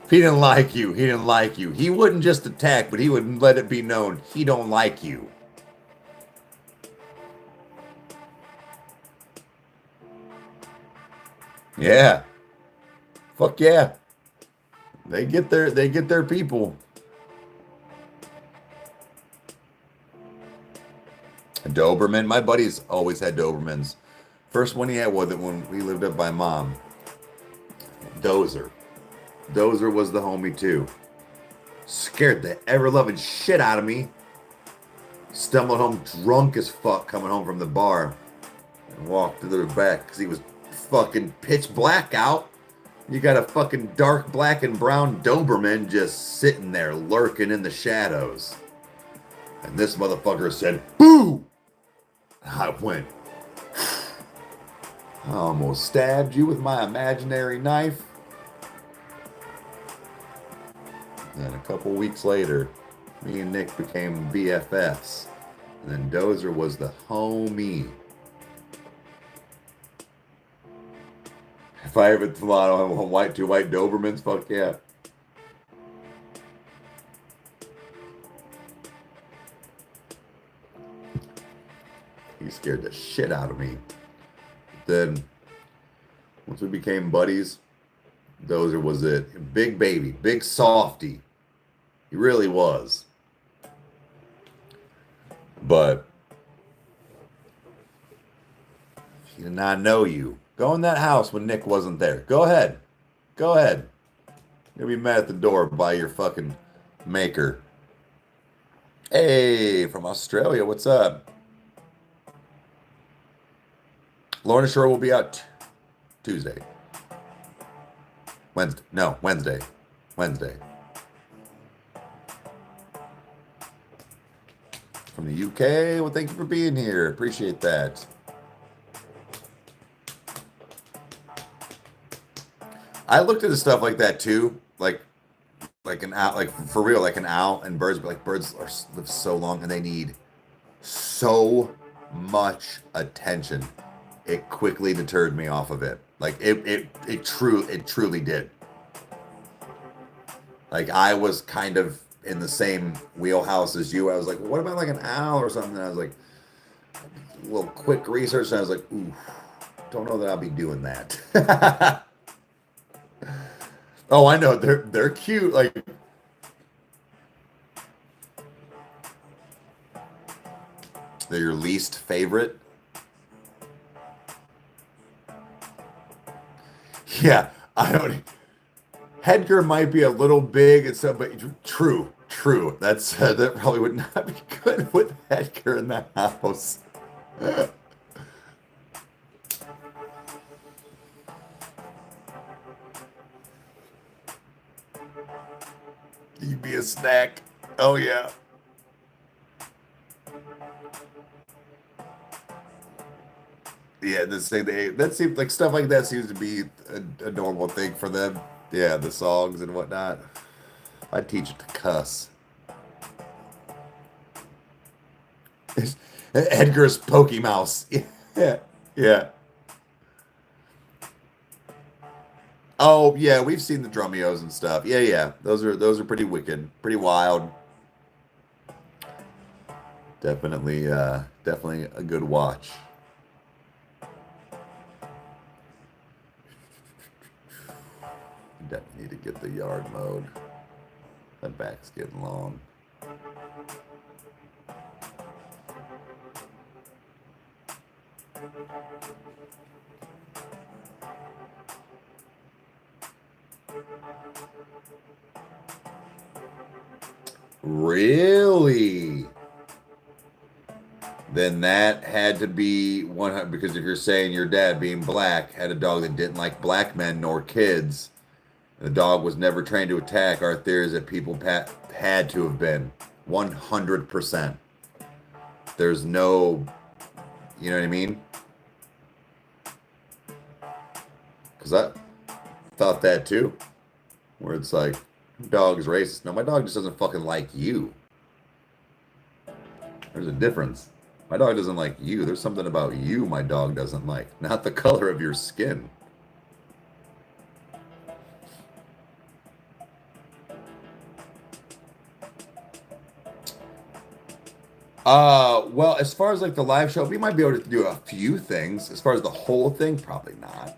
He didn't like you. He didn't like you. He wouldn't just attack, but he would let it be known he don't like you. Yeah. Fuck yeah. They get their people. Doberman. My buddies always had Dobermans. First one he had was when we lived up by Mom. Dozer. Dozer was the homie too. Scared the ever-loving shit out of me. Stumbled home drunk as fuck coming home from the bar. And walked to the back because he was fucking pitch black out. You got a fucking dark black and brown Doberman just sitting there lurking in the shadows. And this motherfucker said, boo! I went, I almost stabbed you with my imaginary knife. And a couple weeks later, me and Nick became BFFs. And then Dozer was the homie. If I ever thought I want two white Dobermans, fuck yeah. He scared the shit out of me. Then, once we became buddies, Dozer was it. Big baby, big softy. He really was. But he did not know you. Go in that house when Nick wasn't there. Go ahead. Go ahead. You'll be met at the door by your fucking maker. Hey, from Australia, what's up? Lorna Shore will be out Tuesday. Wednesday. No, Wednesday. Wednesday. From the UK. Well, thank you for being here. Appreciate that. I looked into stuff like that too. Like an owl, like for real, like an owl and birds, but like birds live so long and they need so much attention. It quickly deterred me off of it. Like it truly did. Like I was kind of in the same wheelhouse as you. I was like, well, what about like an owl or something? And I was like, a little quick research, and I was like, ooh, don't know that I'll be doing that. Oh, I know. They're cute. Like they're your least favorite. Yeah, I don't. Hedger might be a little big and stuff, but true. That's that probably would not be good with Hedger in the house. You'd be a snack. Oh yeah. Yeah, this thing that seems like stuff like that seems to be a normal thing for them. Yeah, the songs and whatnot. I teach it to cuss. Edgar's Pokey Mouse. Yeah, yeah. Oh yeah, we've seen the Drumios and stuff. Yeah, yeah. Those are pretty wicked, pretty wild. Definitely, definitely a good watch. Definitely need to get the yard mowed. That back's getting long. Really? Then that had to be 100, because if you're saying your dad, being black, had a dog that didn't like black men nor kids, and the dog was never trained to attack, our theory is that people had to have been 100%. There's no, you know what I mean? Because I thought that too, where it's like, dog's racist. No, my dog just doesn't fucking like you. There's a difference. My dog doesn't like you. There's something about you my dog doesn't like, not the color of your skin. Well, as far as like the live show, we might be able to do a few things. As far as the whole thing, probably not.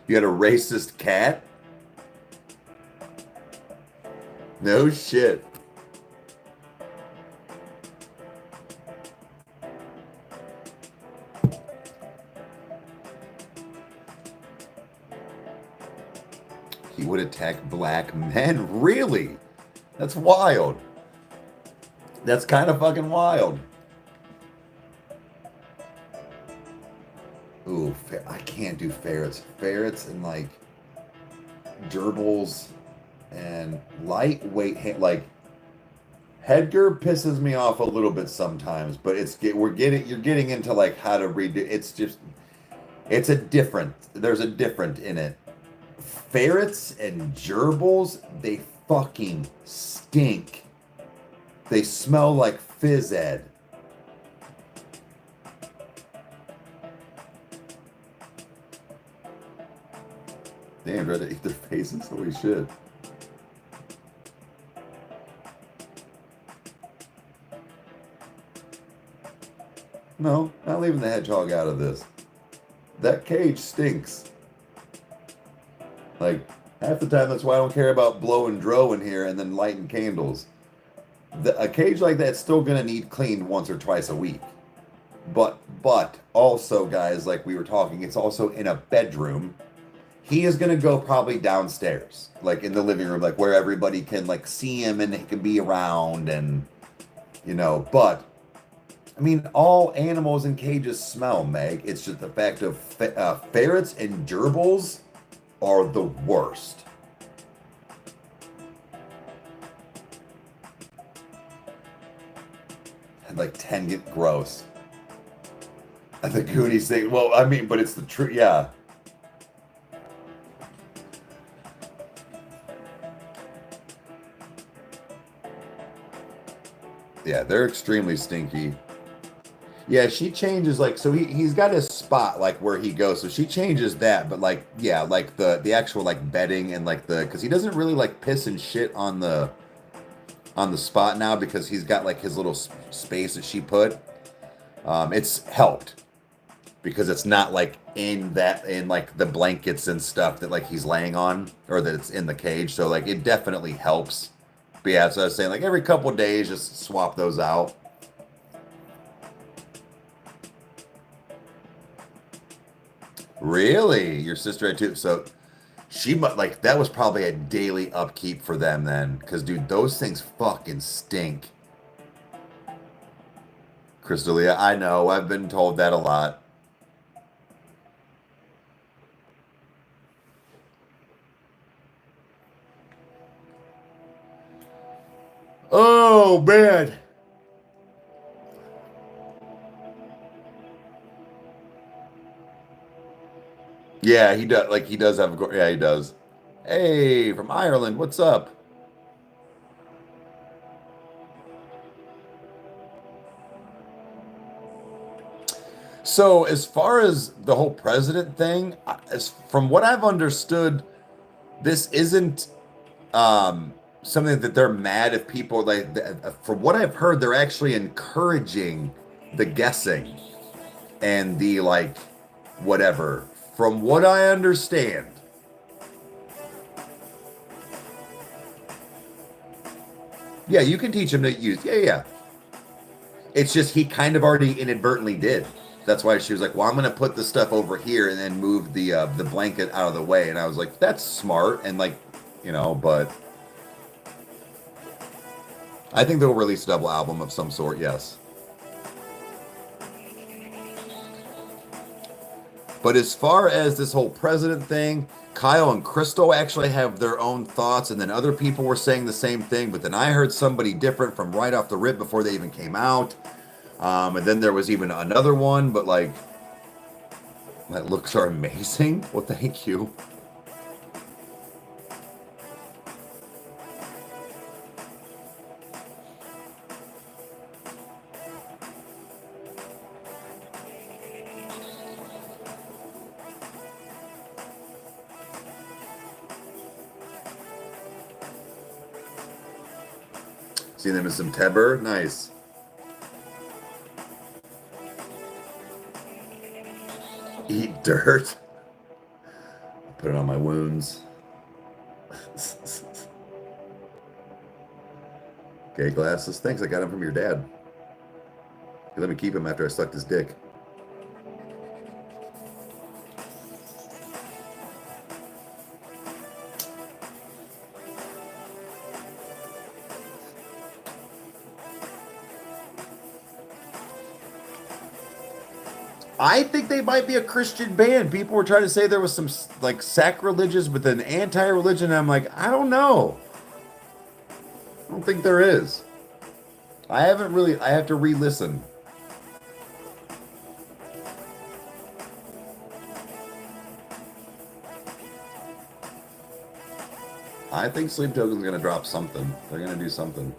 You had a racist cat? No shit. He would attack black men? Really? That's wild. That's kind of fucking wild. Ooh, I can't do ferrets. Ferrets and like gerbils and lightweight, like Hedger pisses me off a little bit sometimes, but you're getting into like how to read it. There's a different in it. Ferrets and gerbils, they fucking stink. They smell like Fizz Ed. Damn, ready to eat their faces? Holy shit. No, not leaving the hedgehog out of this. That cage stinks. Like, half the time, that's why I don't care about blowing dro in here and then lighting candles. A cage like that's still going to need cleaned once or twice a week. But also, guys, like we were talking, it's also in a bedroom. He is gonna go probably downstairs, like in the living room, like where everybody can like see him and he can be around and But I mean, all animals in cages smell, Meg. It's just the fact of ferrets and gerbils are the worst. And like 10 get gross. And the Goonies thing, well, I mean, but it's the truth, yeah. Yeah, they're extremely stinky. Yeah, she changes like so he's got his spot like where he goes. So she changes that, but like yeah, like the actual like bedding and like the because he doesn't really like piss and shit on the spot now because he's got like his little space that she put. It's helped because it's not like in like the blankets and stuff that like he's laying on or that it's in the cage. So like it definitely helps. But yeah, so I was saying like every couple of days just swap those out. Really? Your sister had two? So she like that was probably a daily upkeep for them then, because dude, those things fucking stink. Crystalia, I know. I've been told that a lot. Oh man. Yeah, he does. Like he does have a. Yeah, he does. Hey, from Ireland. What's up? So, as far as the whole president thing, as from what I've understood, this isn't something that they're mad if people like. From what I've heard, they're actually encouraging the guessing and the like, whatever. From what I understand, yeah, you can teach him to use. Yeah, yeah. It's just he kind of already inadvertently did. That's why she was like, "Well, I'm going to put the stuff over here and then move the blanket out of the way." And I was like, "That's smart." And like, but I think they'll release a double album of some sort. Yes. But as far as this whole president thing, Kyle and Crystal actually have their own thoughts, and then other people were saying the same thing. But then I heard somebody different from right off the rip before they even came out. And then there was even another one, but like, my looks are amazing. Well, thank you. See them in some Tebber? Nice. Eat dirt. Put it on my wounds. Okay, glasses. Thanks, I got them from your dad. You let me keep him after I sucked his dick. I think they might be a Christian band. People were trying to say there was some like sacrilegious with an anti-religion. I'm like, I don't know. I don't think there is. I haven't really. I have to re-listen. I think Sleep Token's gonna drop something. They're gonna do something.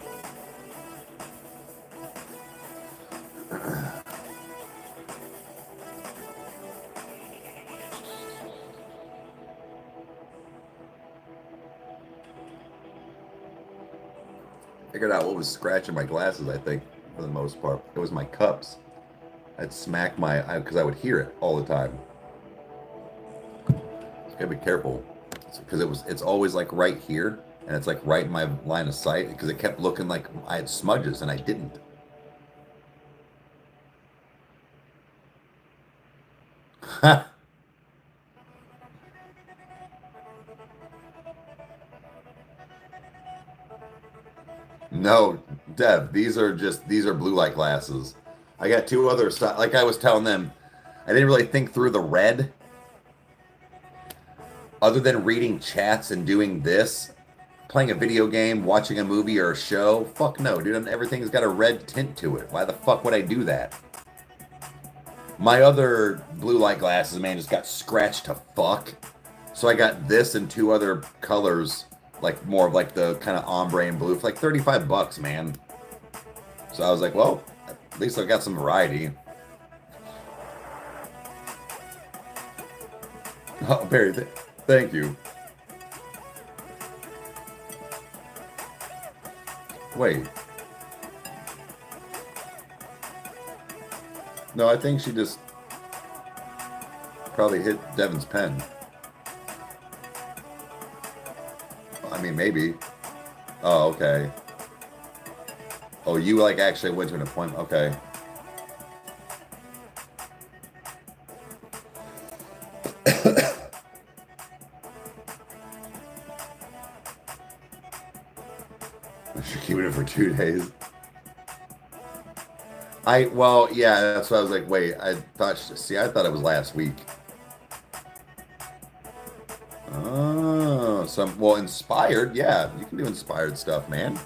Figured out what was scratching my glasses, I think, for the most part. It was my cups. I'd smack because I would hear it all the time. So gotta be careful. Because it's always like right here, and it's like right in my line of sight, because it kept looking like I had smudges, and I didn't. No, Dev, these are blue light glasses. I got two other like I was telling them, I didn't really think through the red. Other than reading chats and doing this, playing a video game, watching a movie or a show, fuck no, dude. Everything's got a red tint to it. Why the fuck would I do that? My other blue light glasses, man, just got scratched to fuck. So I got this and two other colors, like more of like the kind of ombre and blue for like 35 bucks, man. So I was like, well, at least I got some variety. Oh, Barry, thank you. Wait. No, I think she just probably hit Devin's pen. I mean, maybe. Oh, okay. Oh, you like actually went to an appointment. Okay. She's keeping it for 2 days. Well, yeah, that's why I was like, wait, I thought it was last week. Oh, well, inspired, yeah, you can do inspired stuff, man.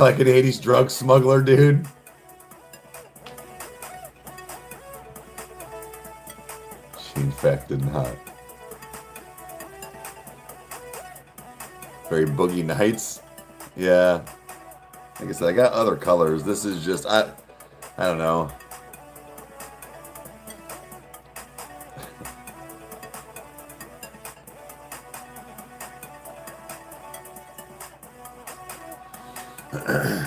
Like an 80s drug smuggler, dude. She in fact did not. Very Boogie Nights. Yeah. Like I said, I got other colors. This is just, I don't know. I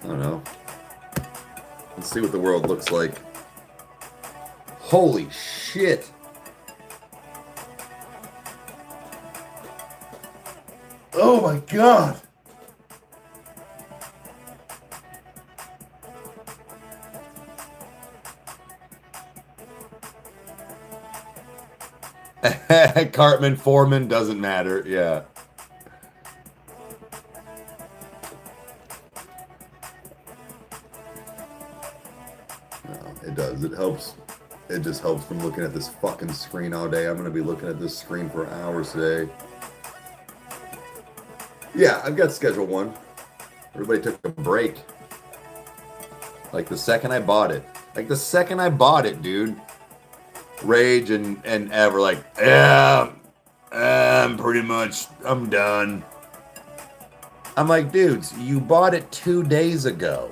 don't know. Let's see what the world looks like. Holy shit. Oh my god. Cartman, Foreman, doesn't matter. Yeah. No, it does. It helps. It just helps from looking at this fucking screen all day. I'm going to be looking at this screen for hours today. Yeah, I've got Schedule 1. Everybody took a break. Like the second I bought it. Like the second I bought it, dude. Rage and Ev were like, yeah, I'm done. I'm like, dudes, you bought it 2 days ago.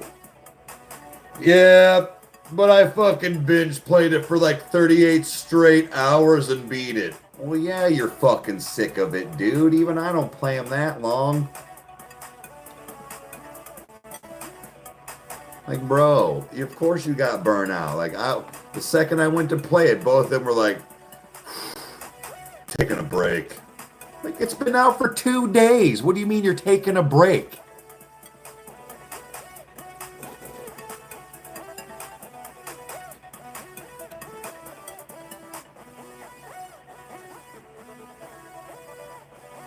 Yeah, but I fucking binge played it for like 38 straight hours and beat it. Well, yeah, you're fucking sick of it, dude. Even I don't play them that long. Like, bro, of course you got burnout. Like, the second I went to play it, both of them were like, taking a break. Like, it's been out for 2 days. What do you mean you're taking a break?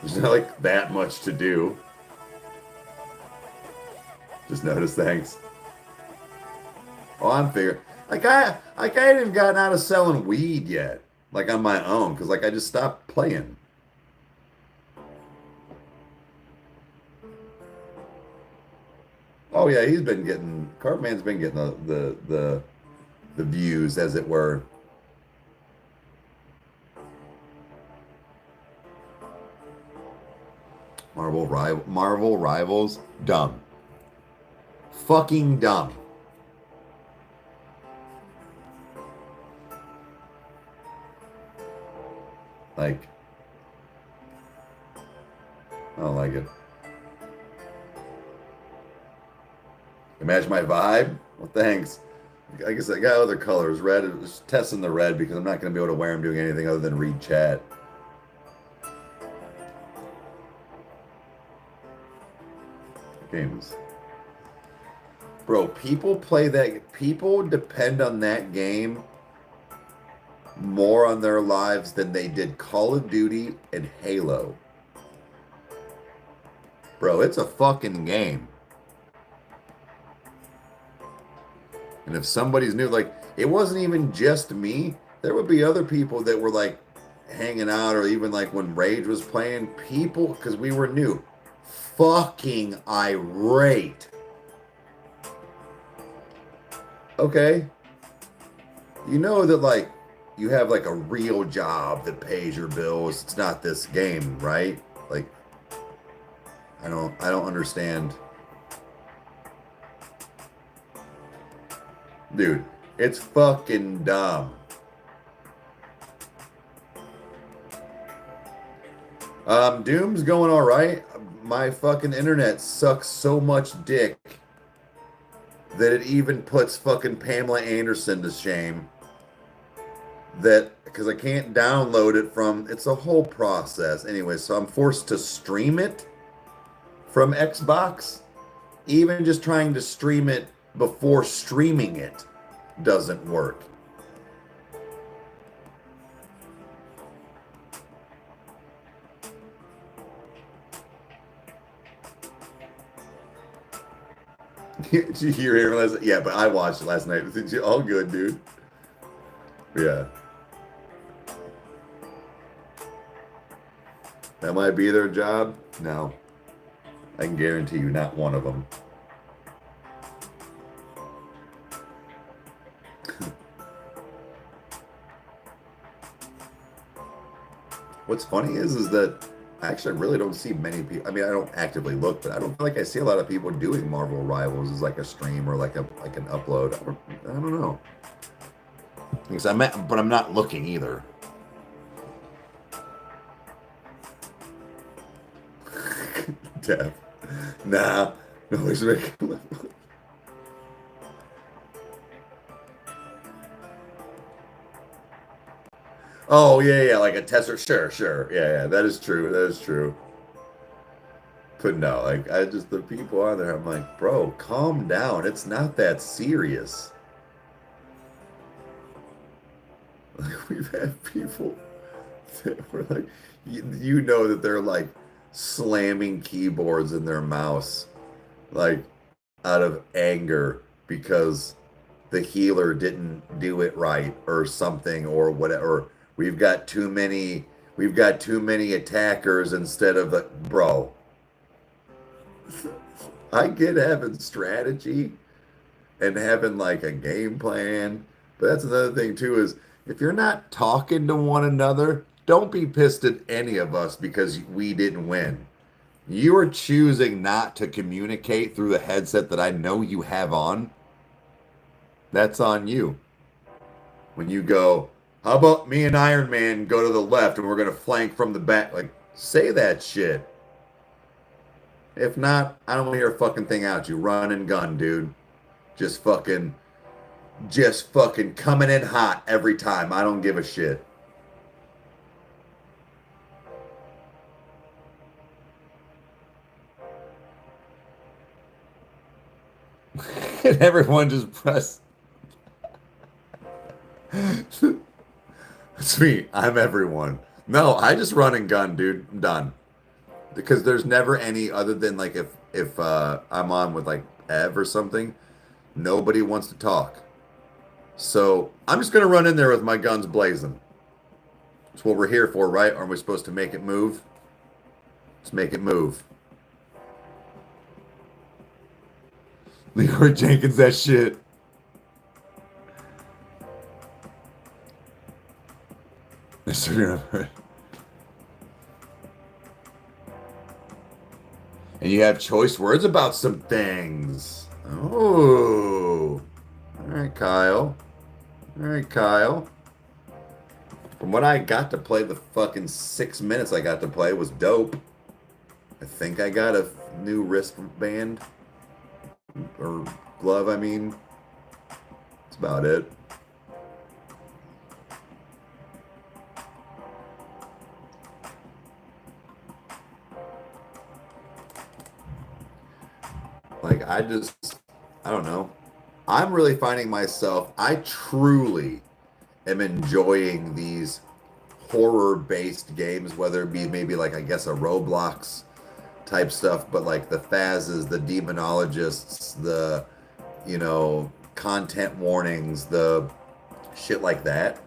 There's not like that much to do. Just notice, thanks. Oh, I'm figuring. Like I hadn't even gotten out of selling weed yet. Like on my own, because like I just stopped playing. Oh yeah, Cartman's been getting the views, as it were. Marvel Rivals, dumb. Fucking dumb. Like, I don't like it. Imagine my vibe? Well, thanks. I guess I got other colors. Red, just testing the red because I'm not going to be able to wear them doing anything other than read chat. Games. Bro, people play that. People depend on that game more on their lives than they did Call of Duty and Halo. Bro, it's a fucking game. And if somebody's new, like, it wasn't even just me. There would be other people that were like hanging out, or even like when Rage was playing, people, because we were new, fucking irate. Okay. You know that, like, you have like a real job that pays your bills. It's not this game, right? Like, I don't understand. Dude, it's fucking dumb. Doom's going all right. My fucking internet sucks so much dick that it even puts fucking Pamela Anderson to shame. That, because I can't download it from, it's a whole process. Anyway, so I'm forced to stream it from Xbox. Even just trying to stream it before streaming it doesn't work. Did you hear it last? Yeah, but I watched it last night. All good, dude. Yeah. That might be their job. No. I can guarantee you not one of them. What's funny is that I actually really don't see many people. I mean, I don't actively look, but I don't feel like I see a lot of people doing Marvel Rivals as like a stream or like an upload. I don't know. Because but I'm not looking either. Death. Nah. No, he's making. Oh yeah, like a tester. Sure. Yeah, that is true. That is true. But no, like, the people on there, I'm like, bro, calm down. It's not that serious. Like, we've had people that were like, you know that they're like slamming keyboards in their mouse, like out of anger because the healer didn't do it right or something or whatever. We've got too many attackers instead of the, bro. I get having strategy and having like a game plan, but that's another thing too, is if you're not talking to one another, don't be pissed at any of us because we didn't win. You are choosing not to communicate through the headset that I know you have on. That's on you. When you go, how about me and Iron Man go to the left and we're going to flank from the back? Like, say that shit. If not, I don't want to hear a fucking thing out you. Run and gun, dude. Just fucking coming in hot every time. I don't give a shit. And everyone just press. Sweet, I'm everyone. No, I just run and gun, dude. I'm done. Because there's never any other than like if I'm on with like Ev or something, nobody wants to talk. So I'm just gonna run in there with my guns blazing. That's what we're here for, right? Aren't we supposed to make it move? Let's make it move. Leroy Jenkins, that shit. And you have choice words about some things. Oh. All right, Kyle. All right, Kyle. From what I got to play, the fucking 6 minutes I got to play was dope. I think I got a new wristband. Or glove, I mean. That's about it. Like, I just I don't know. I'm really finding myself, I truly am enjoying these horror-based games, whether it be maybe like, I guess, a Roblox type stuff, but like the Fazes, the Demonologists, the, content warnings, the shit like that.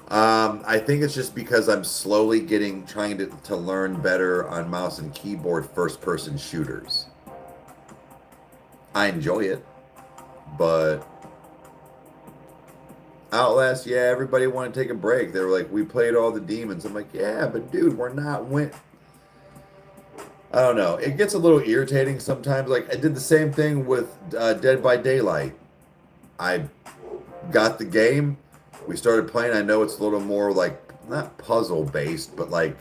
I think it's just because I'm slowly trying to learn better on mouse and keyboard first-person shooters. I enjoy it, but Outlast, yeah, everybody wanted to take a break. They were like, we played all the demons. I'm like, yeah, but dude, we're not win. I don't know. It gets a little irritating sometimes. Like, I did the same thing with Dead by Daylight. I got the game. We started playing. I know it's a little more like, not puzzle based, but like,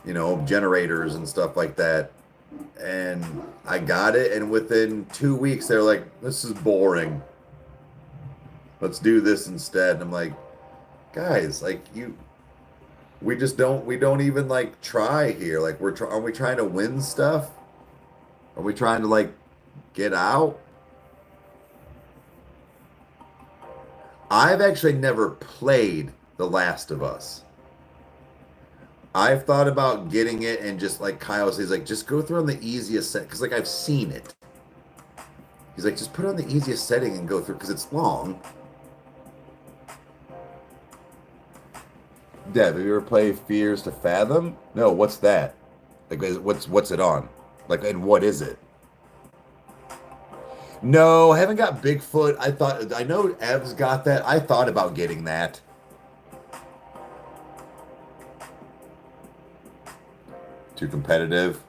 generators and stuff like that. And I got it. And within 2 weeks, they're like, this is boring. Let's do this instead. And I'm like, guys, like we don't even like try here. Like are we trying to win stuff? Are we trying to like get out? I've actually never played The Last of Us. I've thought about getting it and just like Kyle says, like just go through on the easiest set because like I've seen it. He's like, just put on the easiest setting and go through because it's long. Dev, have you ever played Fears to Fathom? No, what's that? Like, what's it on? Like, and what is it? No, I haven't got Bigfoot. I know Ev's got that. I thought about getting that. Too competitive.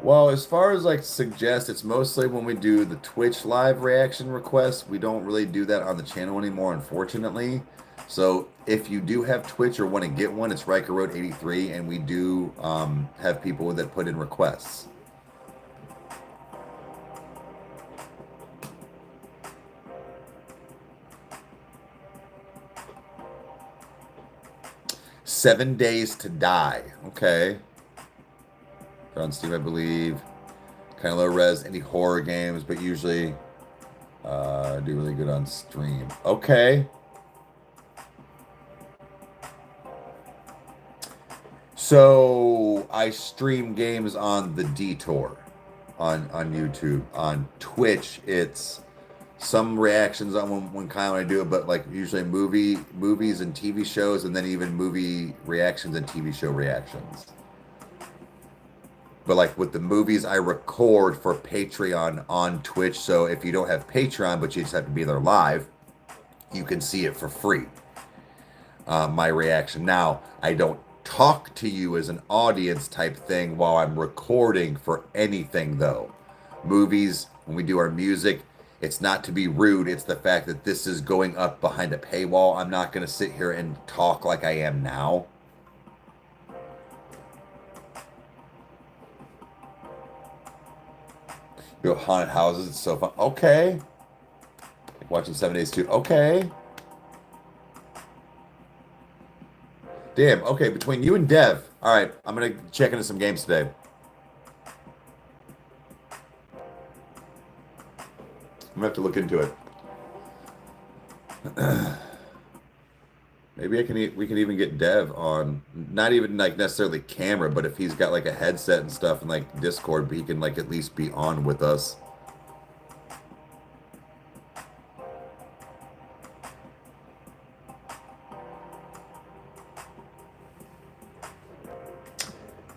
Well, as far as like suggest, it's mostly when we do the Twitch live reaction requests. We don't really do that on the channel anymore, unfortunately. So if you do have Twitch or want to get one, it's Rykerroad 83, and we do have people that put in requests. "7 Days to Die." Okay. They're on Steam, I believe. Kind of low res, indie horror games, but usually do really good on stream. Okay. So I stream games on the Detour on YouTube. On Twitch, it's some reactions on when Kyle and I do it, but like usually movies and TV shows, and then even movie reactions and TV show reactions. But like with the movies, I record for Patreon on Twitch. So if you don't have Patreon, but you just have to be there live, you can see it for free. My reaction. Now, I don't talk to you as an audience type thing while I'm recording for anything, though. Movies, when we do our music, it's not to be rude. It's the fact that this is going up behind a paywall. I'm not going to sit here and talk like I am now. Build haunted houses. It's so fun. Okay. Like watching 7 Days too. Okay. Damn. Okay. Between you and Dev. All right. I'm going to check into some games today. I'm going to have to look into it. Maybe we can even get Dev on, not even like necessarily camera, but if he's got like a headset and stuff and like Discord, he can like at least be on with us.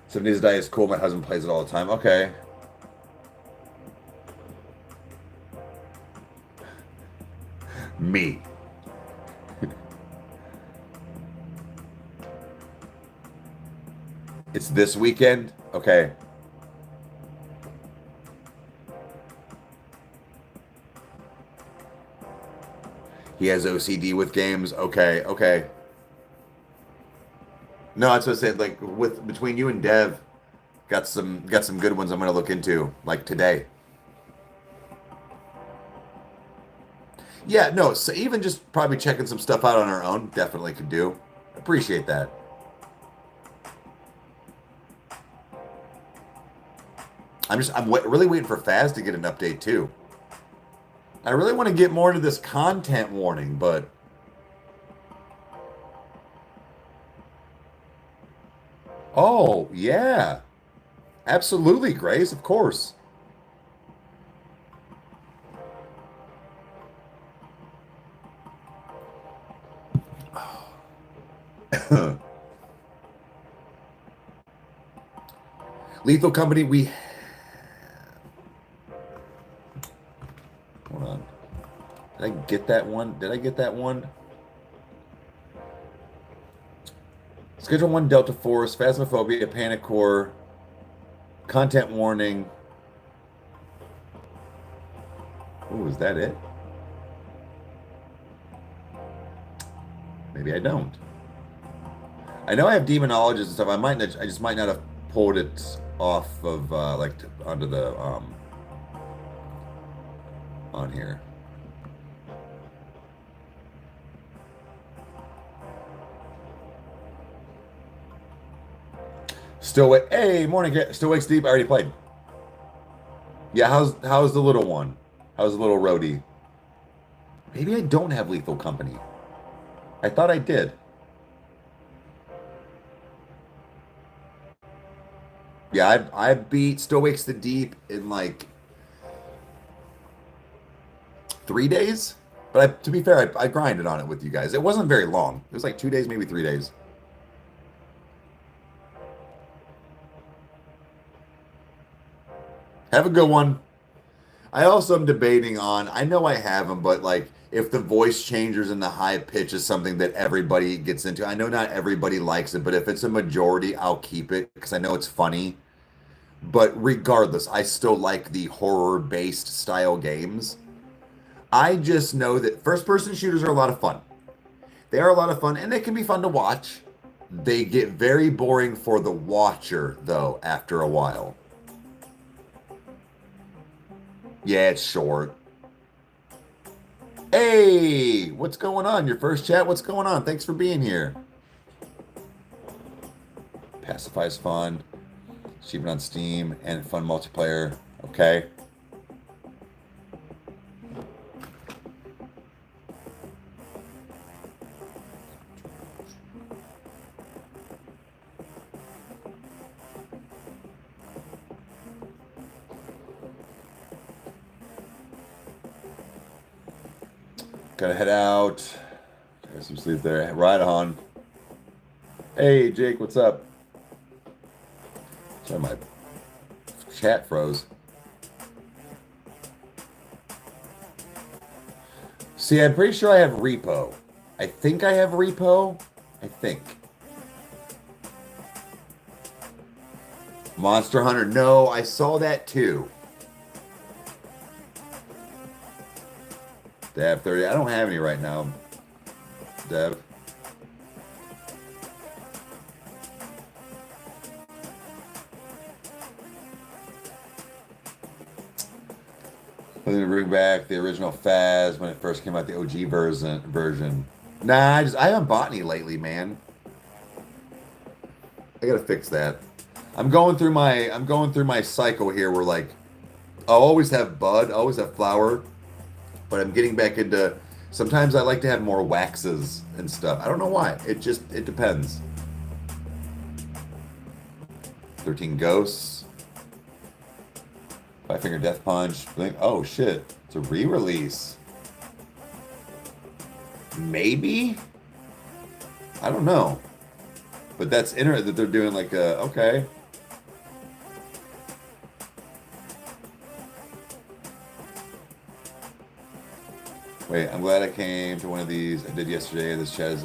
Somebody's Die is cool. My husband plays it all the time. Okay. Me. It's this weekend? Okay. He has OCD with games? Okay, okay. No, that's what I said. Like between you and Dev, got some good ones I'm gonna look into, like today. Yeah, no, so even just probably checking some stuff out on our own, definitely could do. Appreciate that. I'm really waiting for Faz to get an update too. I really want to get more into this content warning, but oh yeah, absolutely, Grace, of course. Lethal Company, we hold on. Did I get that one? Did I get that one? Schedule 1 Delta Force, Phasmophobia, Panic Core, content warning. Oh, is that it? Maybe I don't. I know I have demonologists and stuff. I just might not have pulled it off of like onto the on here. Still wait. Hey, morning. Still wakes deep. I already played. Yeah, how's the little one? How's the little roadie? Maybe I don't have Lethal Company. I thought I did. Yeah, I beat Still Wakes the Deep in like 3 days. But to be fair, I grinded on it with you guys. It wasn't very long. It was like 2 days, maybe 3 days. Have a good one. I also am debating on, I know I have them, but like if the voice changers and the high pitch is something that everybody gets into, I know not everybody likes it, but if it's a majority, I'll keep it because I know it's funny. But regardless, I still like the horror-based style games. I just know that first-person shooters are a lot of fun. They are a lot of fun, and they can be fun to watch. They get very boring for the watcher, though, after a while. Yeah, it's short. Hey, what's going on? Your first chat? What's going on? Thanks for being here. Pacify's fun. Achievement on Steam and fun multiplayer. Okay. Gotta head out. There's some sleep there. Right on. Hey, Jake, what's up? Sorry, my chat froze. See, I'm pretty sure I have repo. I think I have repo. I think. Monster Hunter. No, I saw that too. Dev 30. I don't have any right now. Dev. I'm gonna bring back the original Phaz when it first came out, the OG version. Nah, I haven't bought any lately, man. I gotta fix that. I'm going through my cycle here where like I'll always have bud, always have flower, but I'm getting back into sometimes I like to have more waxes and stuff. I don't know why. It depends. 13 Ghosts. Five Finger Death Punch. Blink. Oh shit. It's a re-release. Maybe? I don't know. But that's interesting that they're doing like a okay. Wait, I'm glad I came to one of these. I did yesterday. This chat.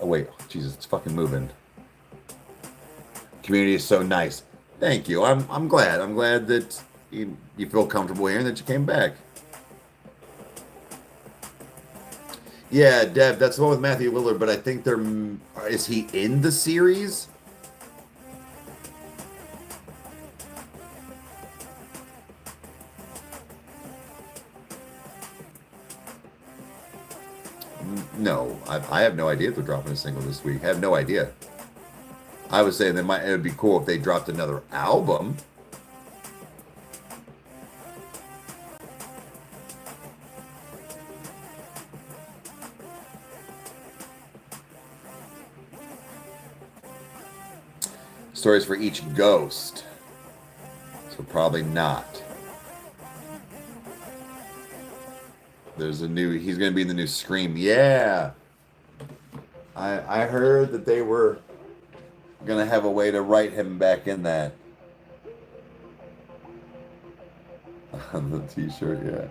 Oh wait, Jesus, it's fucking moving. Community is so nice. Thank you. I'm glad. I'm glad that you feel comfortable here and that you came back. Yeah, Dev, that's the one with Matthew Lillard, but I think is he in the series? No, I have no idea if they're dropping a single this week. I have no idea. I was saying it would be cool if they dropped another album. Stories for each ghost. So probably not. He's going to be in the new Scream. Yeah. I heard that they were going to have a way to write him back in that. On the t-shirt, yeah.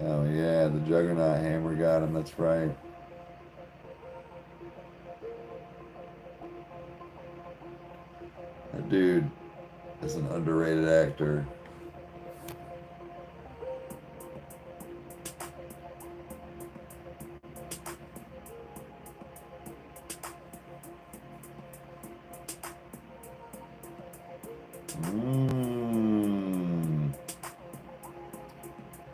Oh yeah, the Juggernaut hammer got him, that's right. That dude is an underrated actor.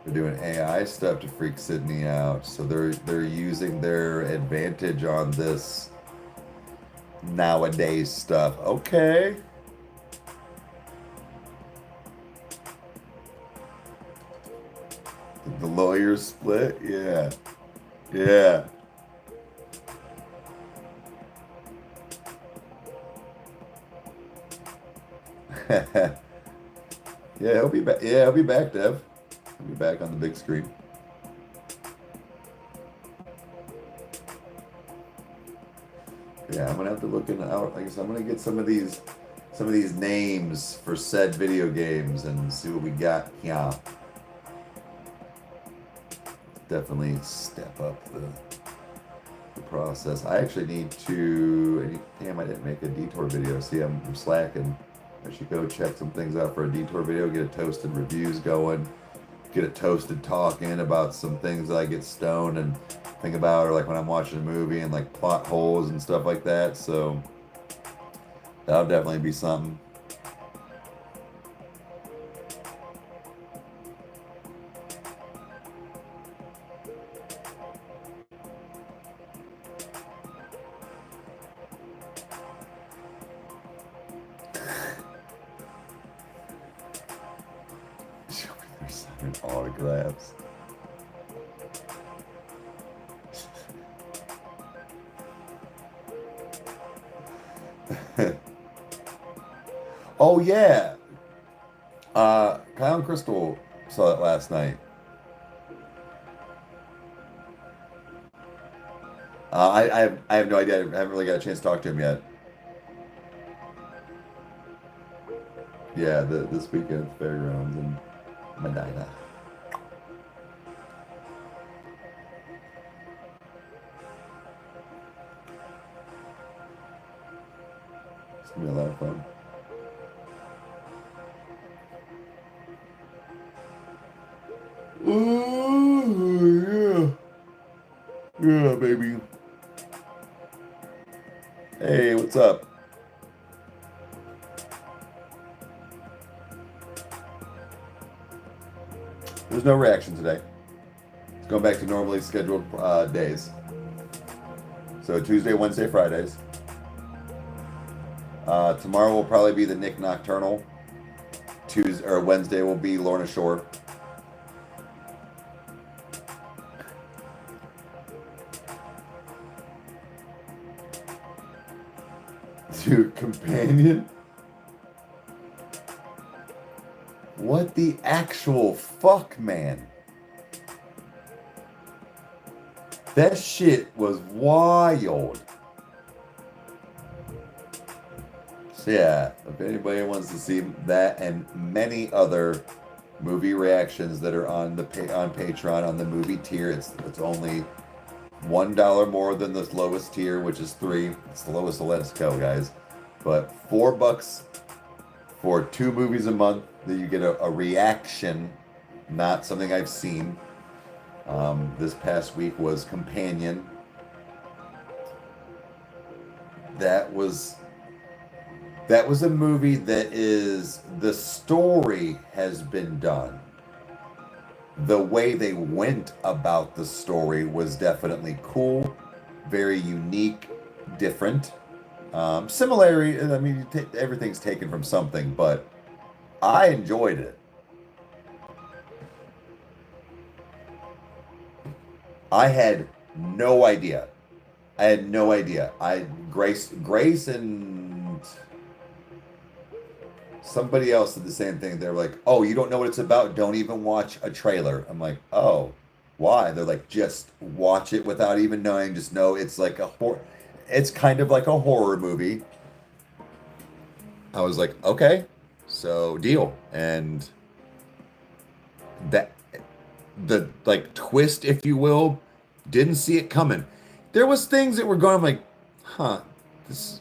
They're doing AI stuff to freak Sydney out, so they're using their advantage on this nowadays stuff. Okay. The lawyers split? Yeah. Yeah. Yeah, he'll be back. Yeah, he'll be back, Dev. He'll be back on the big screen. Yeah, I'm gonna have to look out. I guess I'm gonna get some of these names for said video games and see what we got. Yeah. Definitely step up the process. I actually need to. Damn, I didn't make a detour video. See, I'm slacking. I should go check some things out for a detour video. Get a toasted reviews going. Get a toasted talking about some things that I get stoned and think about, or like when I'm watching a movie and like plot holes and stuff like that. So that'll definitely be something. Autographs. Oh yeah. Kyle and Crystal saw it last night. I have no idea. I haven't really got a chance to talk to him yet. Yeah, this weekend at the fairgrounds in Medina. It's gonna be a lot of fun. Oh yeah, yeah, baby. Hey, what's up? There's no reaction today. It's going back to normally scheduled days. So Tuesday, Wednesday, Fridays. Tomorrow will probably be the Nick Nocturnal. Tuesday or Wednesday will be Lorna Shore. Dude, companion? What the actual fuck, man? That shit was wild. So yeah, if anybody wants to see that and many other movie reactions that are on Patreon on the movie tier, it's only $1 more than the lowest tier, which is $3. It's the lowest, so let's go, guys. But $4 for 2 movies a month that you get a reaction, not something I've seen. This past week was Companion. That was a movie that is, the story has been done. The way they went about the story was definitely cool, very unique, different. Similarity, I mean, everything's taken from something, but I enjoyed it. I had no idea. I had no idea. Grace and somebody else did the same thing. They're like, "Oh, you don't know what it's about? Don't even watch a trailer." I'm like, "Oh, why?" They're like, "Just watch it without even knowing. Just know it's like a horror. It's kind of like a horror movie." I was like, "Okay, so deal." And that the like twist, if you will, didn't see it coming. There was things that were going. I'm like, "Huh, this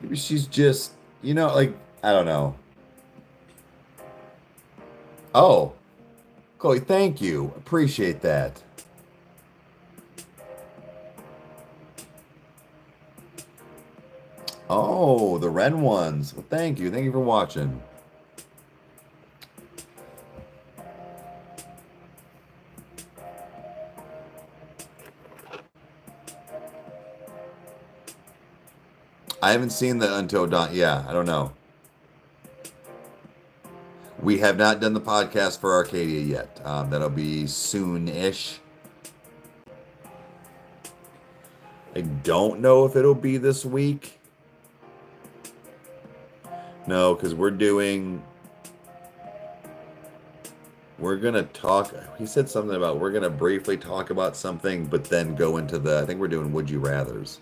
maybe she's just like I don't know." Oh, Chloe, thank you. Appreciate that. Oh, the Ren ones. Well, thank you. Thank you for watching. I haven't seen the Until Dawn. Yeah, I don't know. We have not done the podcast for Arcadia yet. That'll be soon-ish. I don't know if it'll be this week. No, because we're gonna talk. He said something about we're gonna briefly talk about something, but then go into I think we're doing Would You Rathers.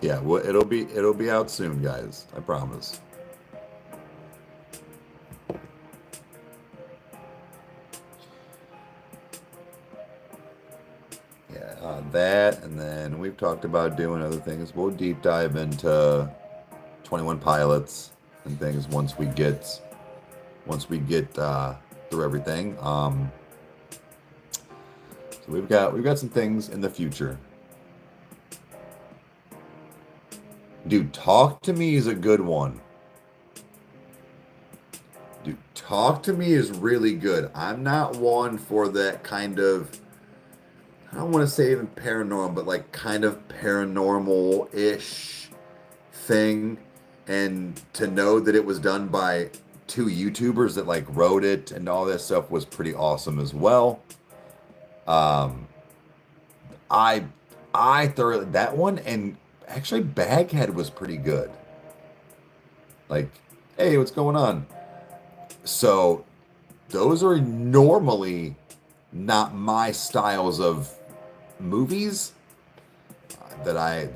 Yeah, well, it'll be out soon, guys. I promise. Yeah, that, and then we've talked about doing other things. We'll deep dive into 21 Pilots and things once we get through everything. So we've got some things in the future. Dude, Talk to Me is a good one. Dude, Talk to Me is really good. I'm not one for that kind of, I don't want to say even paranormal, but like kind of paranormal-ish thing. And to know that it was done by two YouTubers that like wrote it and all this stuff was pretty awesome as well. I thoroughly that one, and actually Baghead was pretty good. Like, hey, what's going on? So those are normally not my styles of movies that I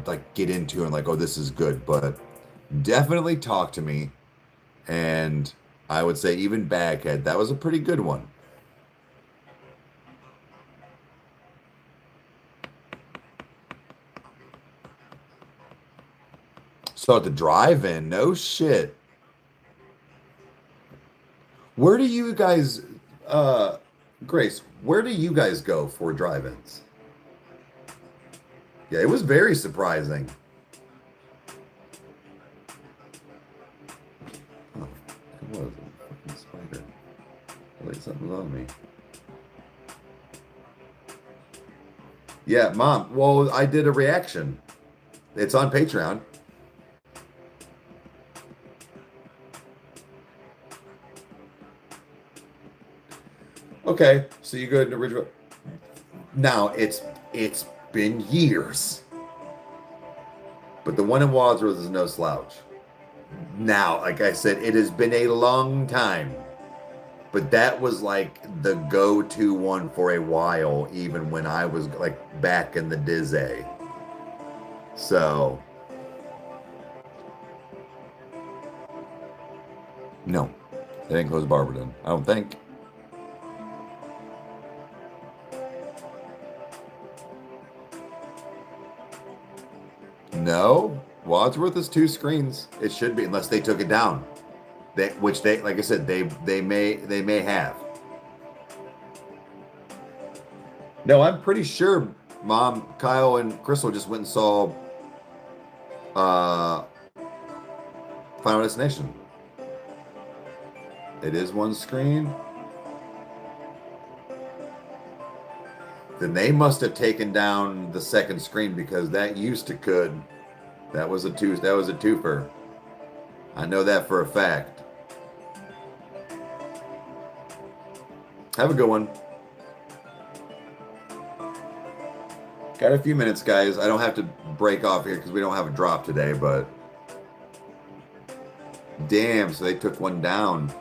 like get into and like, oh, this is good, but definitely Talk to Me, and I would say even Baghead, that was a pretty good one. So at the drive-in, no shit. Where do you guys, Grace? Where do you guys go for drive-ins? Yeah, it was very surprising. Oh, it was a fucking spider. Like something was on me. Yeah, Mom. Well, I did a reaction. It's on Patreon. Okay, so you go to the original. Now it's been years, but the one in Wadsworth is no slouch. Now, like I said, it has been a long time, but that was like the go-to one for a while, even when I was like back in the Dizzy. So, no, they didn't close Barberton. I don't think. No, Wadsworth is 2 screens. It should be, unless they took it down. Which they, like I said, they may have. No, I'm pretty sure Mom, Kyle, and Crystal just went and saw Final Destination. It is 1 screen. Then they must have taken down the 2nd screen because that used to could. That was a twofer. I know that for a fact. Have a good one. Got a few minutes, guys. I don't have to break off here because we don't have a drop today, but damn, so they took 1 down.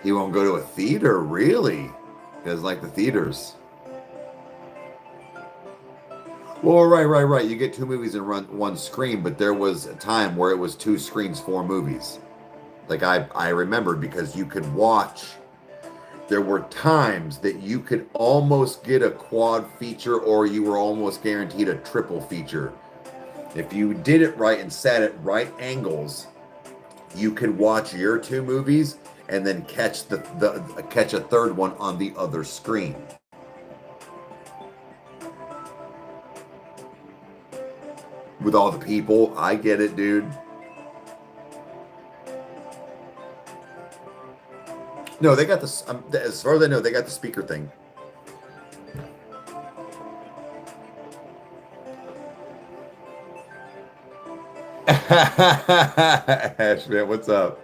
He won't go to a theater, really? He doesn't like the theaters. Well, right. You get 2 movies in 1 screen, but there was a time where it was 2 screens, 4 movies. Like I remembered because you could watch. There were times that you could almost get a quad feature or you were almost guaranteed a triple feature. If you did it right and sat at right angles, you could watch your 2 movies and then catch catch a 3rd one on the other screen. With all the people, I get it, dude. No, they got this. As far as I know, they got the speaker thing. Ashman, what's up?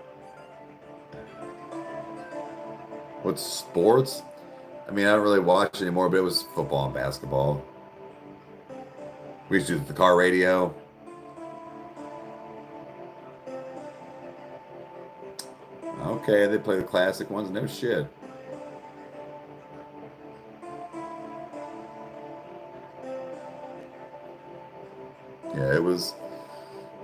What's sports? I mean, I don't really watch anymore, but it was football and basketball. We used to do the car radio. Okay, they play the classic ones. No shit. Yeah, it was.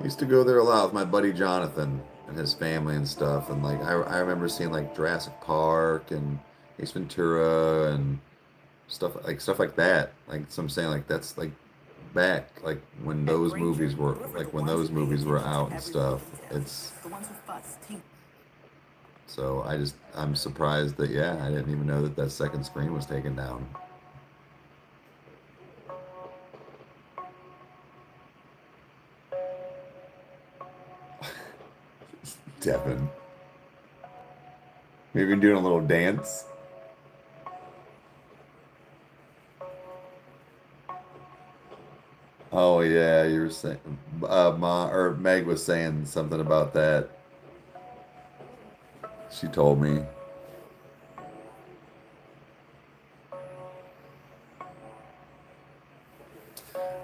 I used to go there a lot with my buddy Jonathan and his family and stuff. And like, I remember seeing like Jurassic Park and Ace Ventura and stuff like that. Like, so I'm saying, like, that's like back, like when those movies were out and stuff. It's. So I'm surprised that, yeah, I didn't even know that 2nd screen was taken down. Devin. Maybe doing a little dance. Oh yeah, you were saying, Meg was saying something about that. She told me.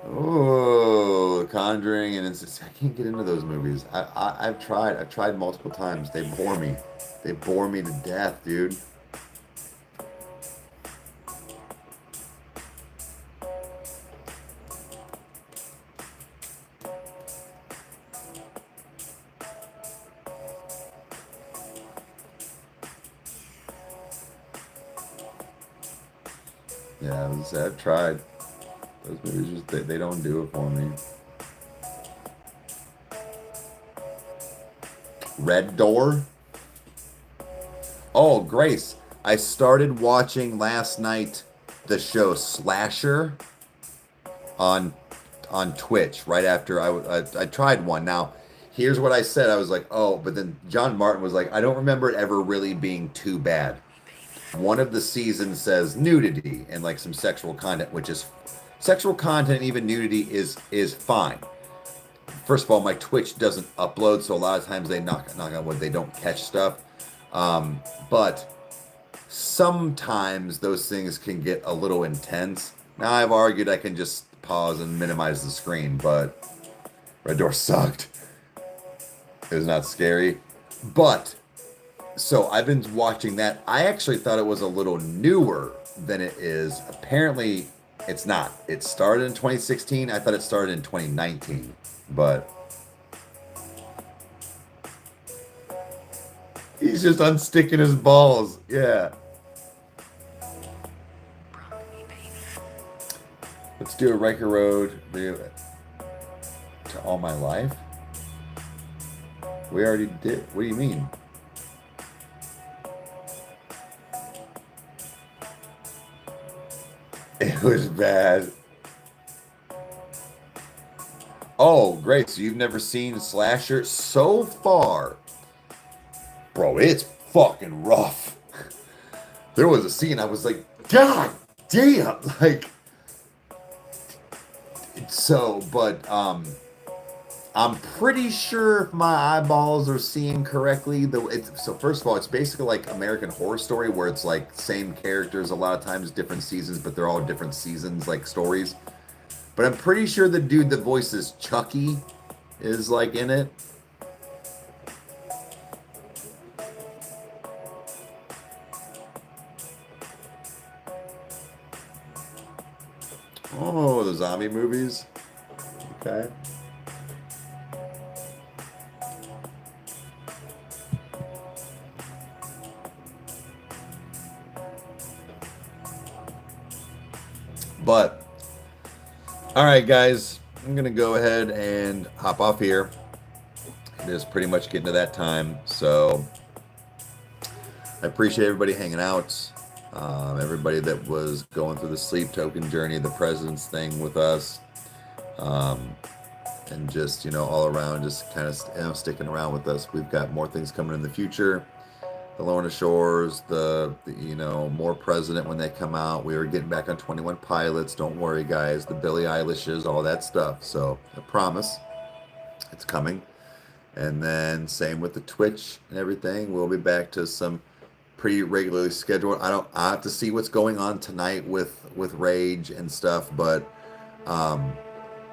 Oh, Conjuring, and I can't get into those movies. I've tried multiple times. They bore me. They bore me to death, dude. Yeah, I've tried. Those movies just they don't do it for me. Red Door? Oh, Grace, I started watching last night the show Slasher on Twitch right after I tried one. Now, here's what I said. I was like, oh, but then John Martin was like, I don't remember it ever really being too bad. One of the seasons says nudity and like some sexual content, which is sexual content, even nudity is fine. First of all, my Twitch doesn't upload, so a lot of times they knock on wood, they don't catch stuff. But sometimes those things can get a little intense. Now I've argued I can just pause and minimize the screen, but Red Door sucked. It was not scary. But so I've been watching that. I actually thought it was a little newer than it is. Apparently, it's not. It started in 2016. I thought it started in 2019. But he's just unsticking his balls. Yeah. do a Rykerroad video to All My Life. We already did. What do you mean? It was bad. Oh, great. So you've never seen Slasher so far. Bro, it's fucking rough. There was a scene I was like, God damn. Like, so, but I'm pretty sure if my eyeballs are seeing correctly. So first of all, it's basically like American Horror Story, where it's like same characters a lot of times, different seasons, but they're all different seasons, like stories. But I'm pretty sure the dude that voices Chucky is like in it. Oh, the zombie movies. Okay. But, all right, guys, I'm going to go ahead and hop off here. It is pretty much getting to that time. So I appreciate everybody hanging out. Everybody that was going through the sleep token journey, the president's thing with us. And just, all around, just kind of sticking around with us. We've got more things coming in the future. The Lorna Shores, the more President when they come out. We are getting back on 21 Pilots. Don't worry, guys. The Billie Eilishes, all that stuff. So I promise it's coming. And then same with the Twitch and everything. We'll be back to some pretty regularly scheduled. I have to see what's going on tonight with Rage and stuff, but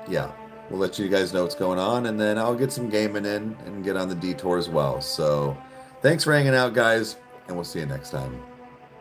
yeah, we'll let you guys know what's going on, and then I'll get some gaming in and get on the detour as well. So thanks for hanging out, guys, and we'll see you next time.